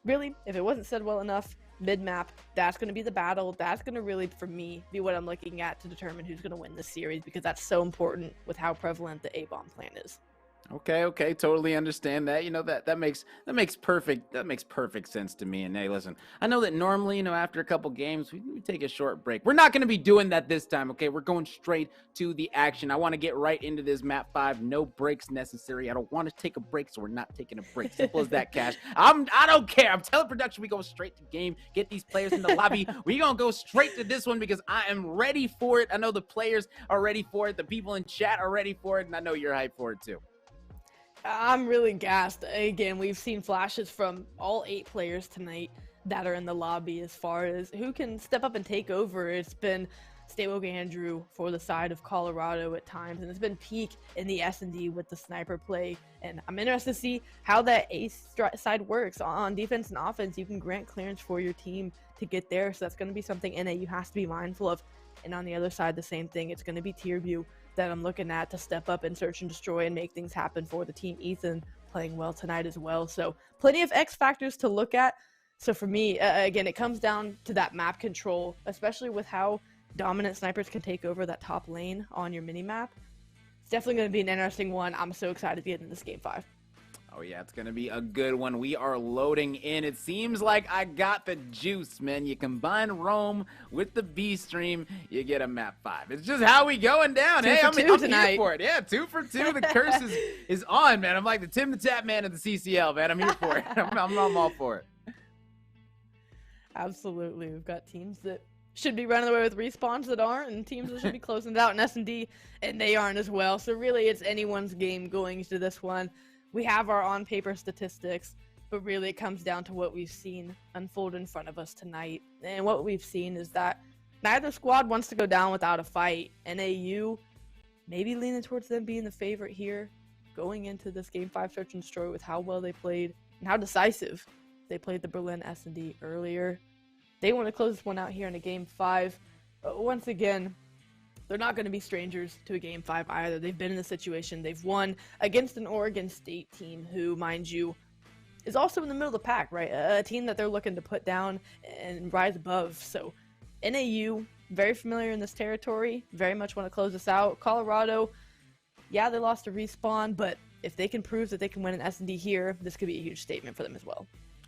really, if it wasn't said well enough, mid-map, that's going to be the battle. That's going to really, for me, be what I'm looking at to determine who's going to win this series because that's so important with how prevalent the A-bomb plant is.
Okay, totally understand that. That makes perfect sense to me. And hey, listen, I know that normally, after a couple games, we take a short break. We're not going to be doing that this time, okay? We're going straight to the action. I want to get right into this map 5. No breaks necessary. I don't want to take a break, so we're not taking a break. Simple as that, Cash. I don't care. I'm telling production we go straight to game. Get these players in the lobby. We're going to go straight to this one because I am ready for it. I know the players are ready for it. The people in chat are ready for it, and I know you're hyped for it too.
I'm really gassed. Again, we've seen flashes from all 8 players tonight that are in the lobby as far as who can step up and take over. It's been Stay Woke Andrew for the side of Colorado at times, and it's been Peak in the S&D with the sniper play. And I'm interested to see how that A side works. On defense and offense, you can grant clearance for your team to get there, so that's going to be something NAU has to be mindful of. And on the other side, the same thing. It's going to be tier view that I'm looking at to step up and search and destroy and make things happen for the team. Ethan playing well tonight as well. So plenty of X factors to look at. So for me, again, it comes down to that map control, especially with how dominant snipers can take over that top lane on your mini map. It's definitely going to be an interesting one. I'm so excited to get into this game 5.
Oh, yeah, it's going to be a good one. We are loading in. It seems like I got the juice, man. You combine Rome with the B stream, you get a map 5. It's just how we going down. Hey, I'm here for it. Yeah, 2 for 2. The curse is on, man. I'm like the Tim the Tap Man of the CCL, man. I'm here for it. I'm all for it.
Absolutely. We've got teams that should be running away with respawns that aren't, and teams that should be closing it out in S&D, and they aren't as well. So really, it's anyone's game going into this one. We have our on-paper statistics, but really it comes down to what we've seen unfold in front of us tonight. And what we've seen is that neither squad wants to go down without a fight. NAU maybe leaning towards them being the favorite here, going into this Game 5 Search and Destroy with how well they played and how decisive they played the Berlin S&D earlier. They want to close this one out here in a Game 5. Once again, they're not going to be strangers to a Game 5 either. They've been in the situation. They've won against an Oregon State team who, mind you, is also in the middle of the pack, right? A team that they're looking to put down and rise above. So NAU, very familiar in this territory, very much want to close this out. Colorado, yeah, they lost a respawn, but if they can prove that they can win an S&D here, this could be a huge statement for them as well.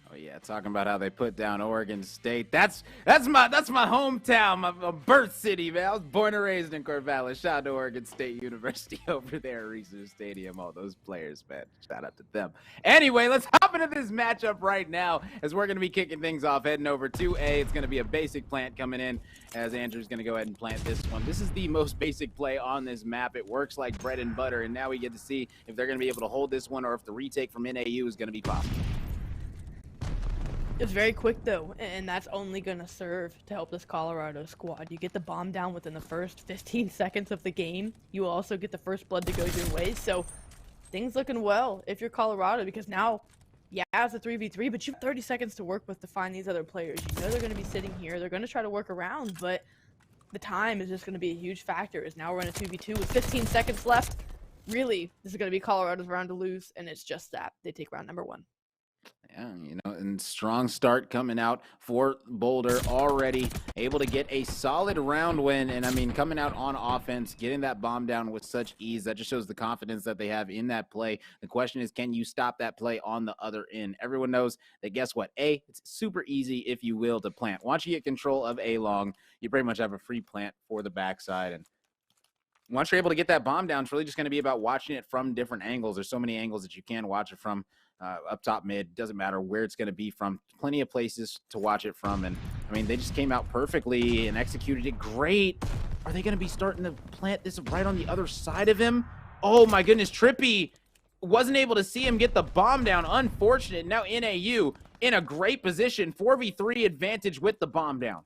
Oh yeah, talking about how they put down Oregon State. That's my hometown, my birth city, man. I was born and raised in Corvallis. Shout out to Oregon State University over there at Research Stadium. All those players, man. Shout out to them. Anyway, let's hop into this matchup right now as we're going to be kicking things off, heading over to A. It's going to be a basic plant coming in as Andrew's going to go ahead and plant this one. This is the most basic play on this map. It works like bread and butter, and now we get to see if they're going to be able to hold this one or if the retake from NAU is going to be possible.
It's very quick though, and that's only going to serve to help this Colorado squad. You get the bomb down within the first 15 seconds of the game. You also get the first blood to go your way, so things looking well if you're Colorado, because now, yeah, it's a 3v3, but you have 30 seconds to work with to find these other players. You know they're going to be sitting here. They're going to try to work around, but the time is just going to be a huge factor, as now we're in a 2v2 with 15 seconds left. Really, this is going to be Colorado's round to lose, and it's just that. They take round number 1.
Yeah, you know, and strong start coming out for Boulder, already able to get a solid round win. And I mean, coming out on offense, getting that bomb down with such ease, that just shows the confidence that they have in that play. The question is, can you stop that play on the other end? Everyone knows that, guess what? A, it's super easy, if you will, to plant. Once you get control of A long, you pretty much have a free plant for the backside. And once you're able to get that bomb down, it's really just going to be about watching it from different angles. There's so many angles that you can watch it from. Up top, mid, doesn't matter where it's going to be from. Plenty of places to watch it from. And I mean, they just came out perfectly and executed it great. Are they going to be starting to plant this right on the other side of him? Oh my goodness, Trippy wasn't able to see him get the bomb down. Unfortunate. Now NAU in a great position, 4v3 advantage with the bomb down.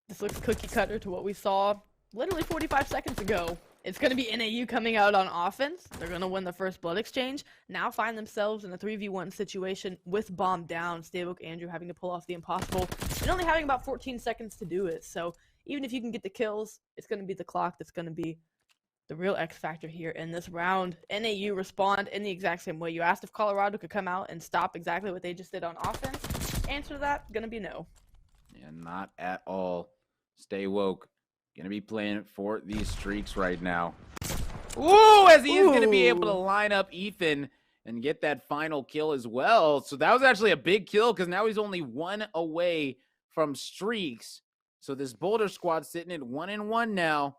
This looks cookie cutter to what we saw literally 45 seconds ago. It's going to be NAU coming out on offense. They're going to win the first blood exchange. Now find themselves in a 3v1 situation with bomb down. Staybook Andrew having to pull off the impossible and only having about 14 seconds to do it. So even if you can get the kills, it's going to be the clock that's going to be the real X factor here in this round. NAU respond in the exact same way. You asked if Colorado could come out and stop exactly what they just did on offense. Answer to that, going to be no.
Yeah, not at all. Stay woke. Gonna be playing for these streaks right now. Ooh, as he is gonna be able to line up Ethan and get that final kill as well. So that was actually a big kill, because now he's only 1 away from streaks. So this Boulder squad sitting at 1-1 now.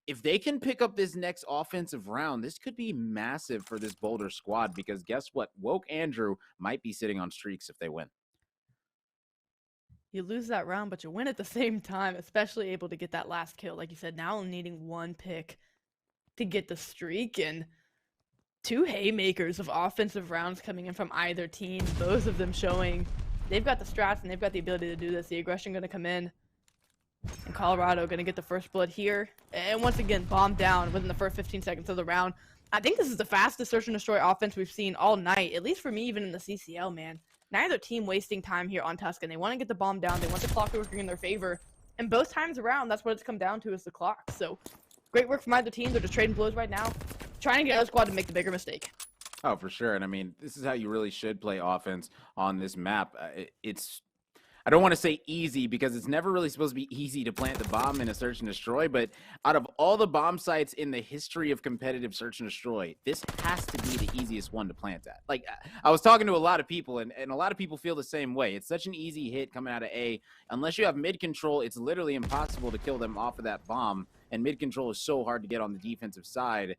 If they can pick up this next offensive round, this could be massive for this Boulder squad, because guess what? Woke Andrew might be sitting on streaks if they win.
You lose that round, but you win at the same time, especially able to get that last kill. Like you said, now needing 1 pick to get the streak, and 2 haymakers of offensive rounds coming in from either team, both of them showing they've got the strats and they've got the ability to do this. The aggression going to come in, and Colorado going to get the first blood here. And once again, bomb down within the first 15 seconds of the round. I think this is the fastest search and destroy offense we've seen all night, at least for me, even in the CCL, man. Neither team wasting time here on Tuscan. They want to get the bomb down. They want the clock working in their favor. And both times around, that's what it's come down to, is the clock. So great work from either team. They're just trading blows right now, trying to get our squad to make the bigger mistake.
Oh, for sure. And I mean, this is how you really should play offense on this map. I don't want to say easy, because it's never really supposed to be easy to plant the bomb in a search and destroy, but out of all the bomb sites in the history of competitive search and destroy, this has to be the easiest one to plant at. Like, I was talking to a lot of people, and a lot of people feel the same way. It's such an easy hit coming out of A. Unless you have mid control, it's literally impossible to kill them off of that bomb, and mid control is so hard to get on the defensive side.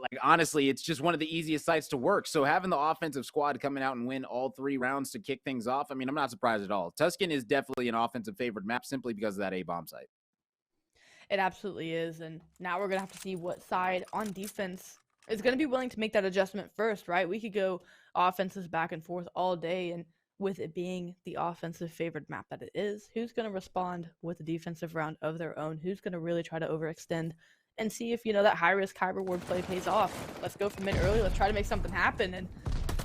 Like, honestly, it's just one of the easiest sites to work. So having the offensive squad coming out and win all 3 rounds to kick things off, I mean, I'm not surprised at all. Tuscan is definitely an offensive favored map simply because of that A-bomb site.
It absolutely is. And now we're going to have to see what side on defense is going to be willing to make that adjustment first, right? We could go offenses back and forth all day, and with it being the offensive favored map that it is, who's going to respond with a defensive round of their own? Who's going to really try to overextend and see if, you know, that high-risk, high-reward play pays off? Let's go from mid early. Let's try to make something happen. And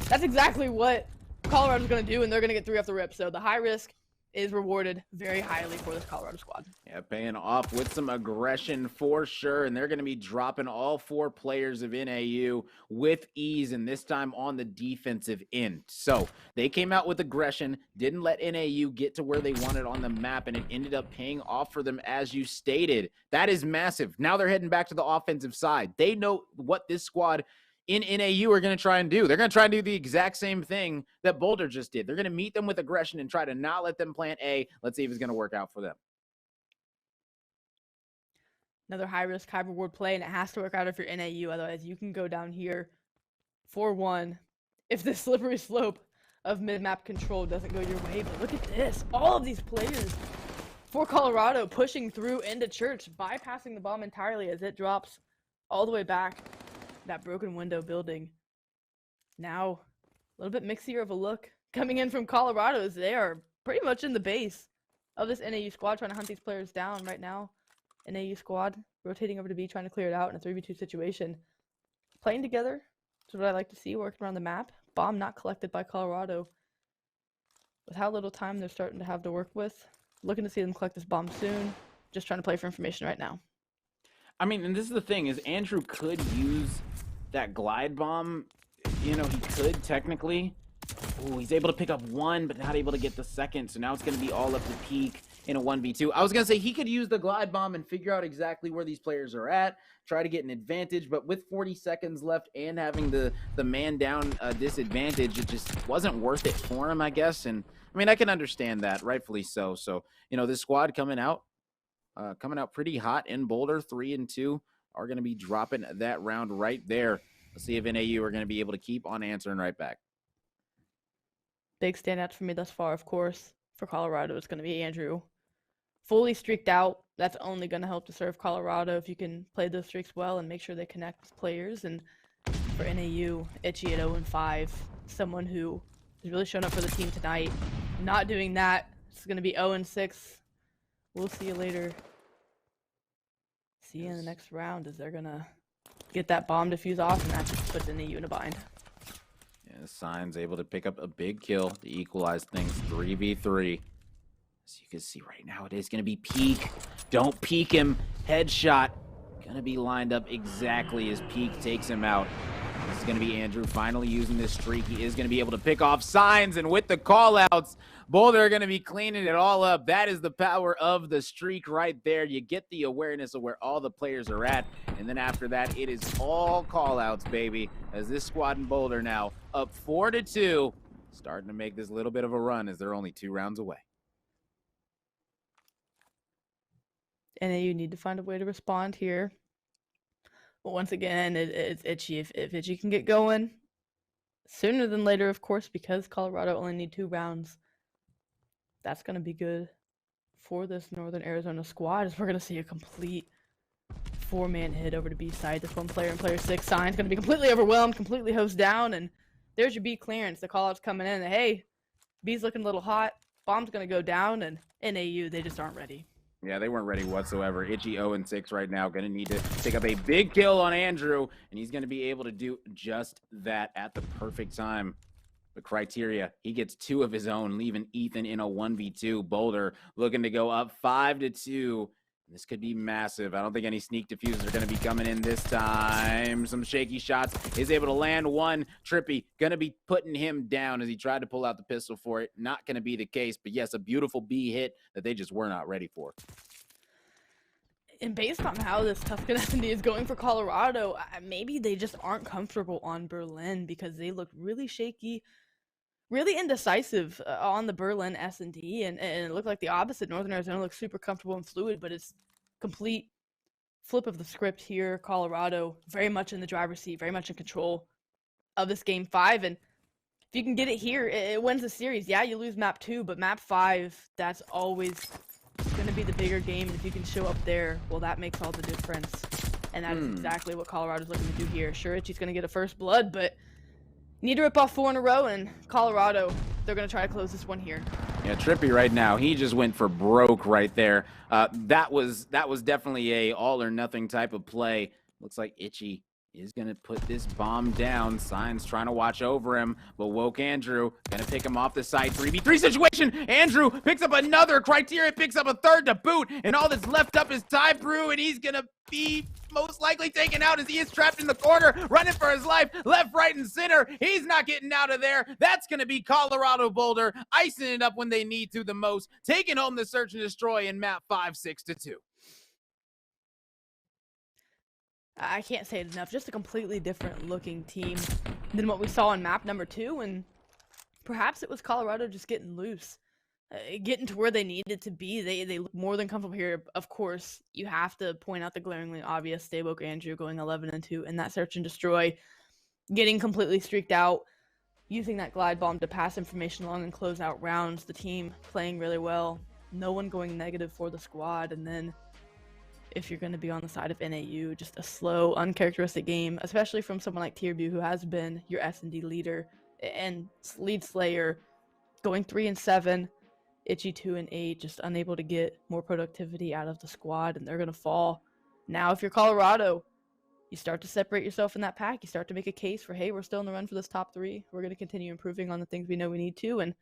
that's exactly what Colorado's going to do, and they're going to get 3 off the rip. So the high risk is rewarded very highly for this Colorado squad.
Yeah, paying off with some aggression for sure, and they're going to be dropping all 4 players of NAU with ease, and this time on the defensive end. So they came out with aggression, didn't let NAU get to where they wanted on the map, and it ended up paying off for them, as you stated. That is massive. Now they're heading back to the offensive side. They know what this squad in NAU are going to try and do. They're going to try and do the exact same thing that Boulder just did. They're going to meet them with aggression and try to not let them plant A. Let's see if it's going to work out for them.
Another high-risk, high-reward play, and it has to work out if you're NAU. Otherwise, you can go down here 4-1 if the slippery slope of mid-map control doesn't go your way. But look at this. All of these players for Colorado pushing through into Church, bypassing the bomb entirely as it drops all the way back. That broken window building. Now, a little bit mixier of a look coming in from Colorado as they are pretty much in the base of this NAU squad, trying to hunt these players down right now. NAU squad rotating over to B, trying to clear it out in a 3v2 situation. Playing together is what I like to see, working around the map. Bomb not collected by Colorado. With how little time they're starting to have to work with. Looking to see them collect this bomb soon. Just trying to play for information right now.
I mean, and this is the thing, is Andrew could use that glide bomb. You know, he could technically. Ooh, he's able to pick up one, but not able to get the second. So now it's going to be all up to Peak in a 1v2. I was going to say he could use the glide bomb and figure out exactly where these players are at, try to get an advantage. But with 40 seconds left and having the man down disadvantage, it just wasn't worth it for him, I guess. And I mean, I can understand that, rightfully so. So, you know, this squad coming out pretty hot in Boulder, 3-2, are going to be dropping that round right there. Let's see if NAU are going to be able to keep on answering right back.
Big standouts for me thus far, of course. For Colorado, it's going to be Andrew. Fully streaked out. That's only going to help to serve Colorado if you can play those streaks well and make sure they connect with players. And for NAU, Itchy at 0-5, someone who has really shown up for the team tonight. Not doing that, it's going to be 0-6. We'll see you later. See you in the next round as they're going to get that bomb defuse off, and that just puts NAU in a bind.
Yeah, Sign's able to pick up a big kill to equalize things 3v3. As you can see right now, it is going to be Peak. Don't peek him. Headshot. Going to be lined up exactly as Peak takes him out. This is going to be Andrew finally using this streak. He is going to be able to pick off Signs, and with the callouts, Boulder are going to be cleaning it all up. That is the power of the streak right there. You get the awareness of where all the players are at, and then after that, it is all callouts, baby, as this squad in Boulder now up 4-2, starting to make this little bit of a run as they're only 2 rounds away.
NAU need to find a way to respond here. But once again, it's Itchy. If Itchy can get going sooner than later, of course, because Colorado only need 2 rounds, that's going to be good for this Northern Arizona squad, as we're going to see a complete 4-man hit over to B side. This one player in player 6, Sign's going to be completely overwhelmed, completely hosed down, and there's your B clearance. The callout's coming in. Hey, B's looking a little hot. Bomb's going to go down, and NAU, they just aren't ready.
Yeah, they weren't ready whatsoever. Itchy 0-6 right now. Going to need to pick up a big kill on Andrew, and he's going to be able to do just that at the perfect time. The criteria, he gets 2 of his own, leaving Ethan in a 1v2. Boulder looking to go up 5-2. This could be massive. I don't think any sneak diffusers are going to be coming in this time. Some shaky shots. Is able to land one. Trippy going to be putting him down as he tried to pull out the pistol for it. Not going to be the case, but yes, a beautiful B hit that they just were not ready for.
And based on how this Tuscan S&D is going for Colorado, maybe they just aren't comfortable on Berlin because they look really shaky, really indecisive on the Berlin S&D, and it looked like the opposite. Northern Arizona looks super comfortable and fluid, but it's complete flip of the script here. Colorado very much in the driver's seat, very much in control of this game 5, and if you can get it here, it wins the series. Yeah, you lose map 2, but map 5, that's always going to be the bigger game, and if you can show up there, well, that makes all the difference, and that is exactly what Colorado's looking to do here. Sure, Itchy's going to get a first blood, but need to rip off 4 in a row, and Colorado, they're going to try to close this one here.
Yeah, Trippy right now, he just went for broke right there. That was definitely a all-or-nothing type of play. Looks like Itchy is going to put this bomb down. Sign's trying to watch over him, but woke Andrew. Going to pick him off the side. 3v3 situation. Andrew picks up another. Criteria picks up a third to boot, and all that's left up is Ty Brew, and he's going to be most likely taken out as he is trapped in the corner, running for his life, left, right, and center. He's not getting out of there. That's going to be Colorado Boulder, icing it up when they need to the most, taking home the search and destroy in map 5, 6-2.
I can't say it enough. Just a completely different looking team than what we saw on map number 2, and perhaps it was Colorado just getting loose, getting to where they needed to be. They look more than comfortable here. Of course, you have to point out the glaringly obvious. Staybook Andrew going 11-2 in that search and destroy, getting completely streaked out, using that glide bomb to pass information along and close out rounds. The team playing really well. No one going negative for the squad, and then if you're going to be on the side of NAU, just a slow, uncharacteristic game, especially from someone like Tierbu, who has been your S&D leader and lead slayer, going 3-7, Itchy 2-8, just unable to get more productivity out of the squad, and they're going to fall. Now, if you're Colorado, you start to separate yourself in that pack. You start to make a case for, hey, we're still in the run for this top 3. We're going to continue improving on the things we know we need to, and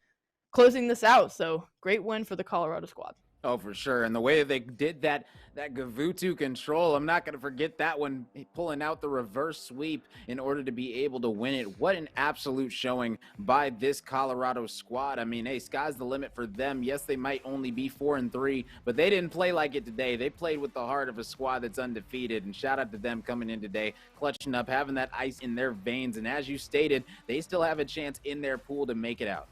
closing this out. So, great win for the Colorado squad.
Oh, for sure. And the way that they did that Gavutu control, I'm not going to forget that one, pulling out the reverse sweep in order to be able to win it. What an absolute showing by this Colorado squad. I mean, hey, sky's the limit for them. Yes, they might only be 4-3, but they didn't play like it today. They played with the heart of a squad that's undefeated, and shout out to them coming in today, clutching up, having that ice in their veins. And as you stated, they still have a chance in their pool to make it out.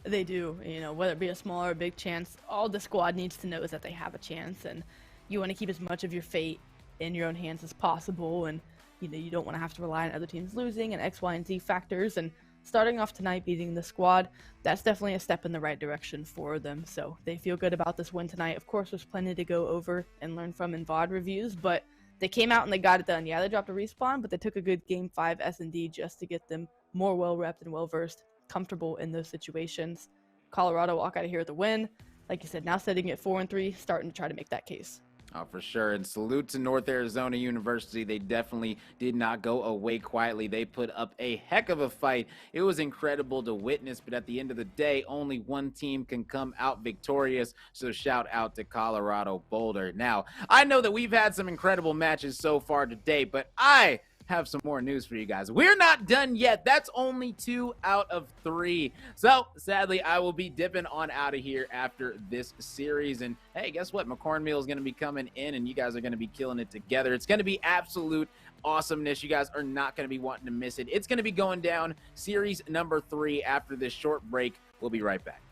They do, whether it be a small or a big chance, all the squad needs to know is that they have a chance, and you want to keep as much of your fate in your own hands as possible, and you don't want to have to rely on other teams losing and X, Y, and Z factors, and starting off tonight beating the squad, that's definitely a step in the right direction for them, so they feel good about this win tonight. Of course, there's plenty to go over and learn from in VOD reviews, but they came out and they got it done. Yeah, they dropped a respawn, but they took a good Game 5 S&D just to get them more well-repped and well-versed, comfortable in those situations. Colorado walk out of here with a win. Like you said, now sitting at 4-3, starting to try to make that case.
Oh, for sure. And salute to North Arizona University. They definitely did not go away quietly. They put up a heck of a fight. It was incredible to witness, but at the end of the day, only one team can come out victorious. So shout out to Colorado Boulder. Now, I know that we've had some incredible matches so far today, but I have some more news for you guys. We're not done yet. That's only 2 out of 3. So sadly, I will be dipping on out of here after this series. And hey, guess what? McCorn Meal is going to be coming in, and you guys are going to be killing it together. It's going to be absolute awesomeness. You guys are not going to be wanting to miss it. It's going to be going down series number 3 after this short break. We'll be right back.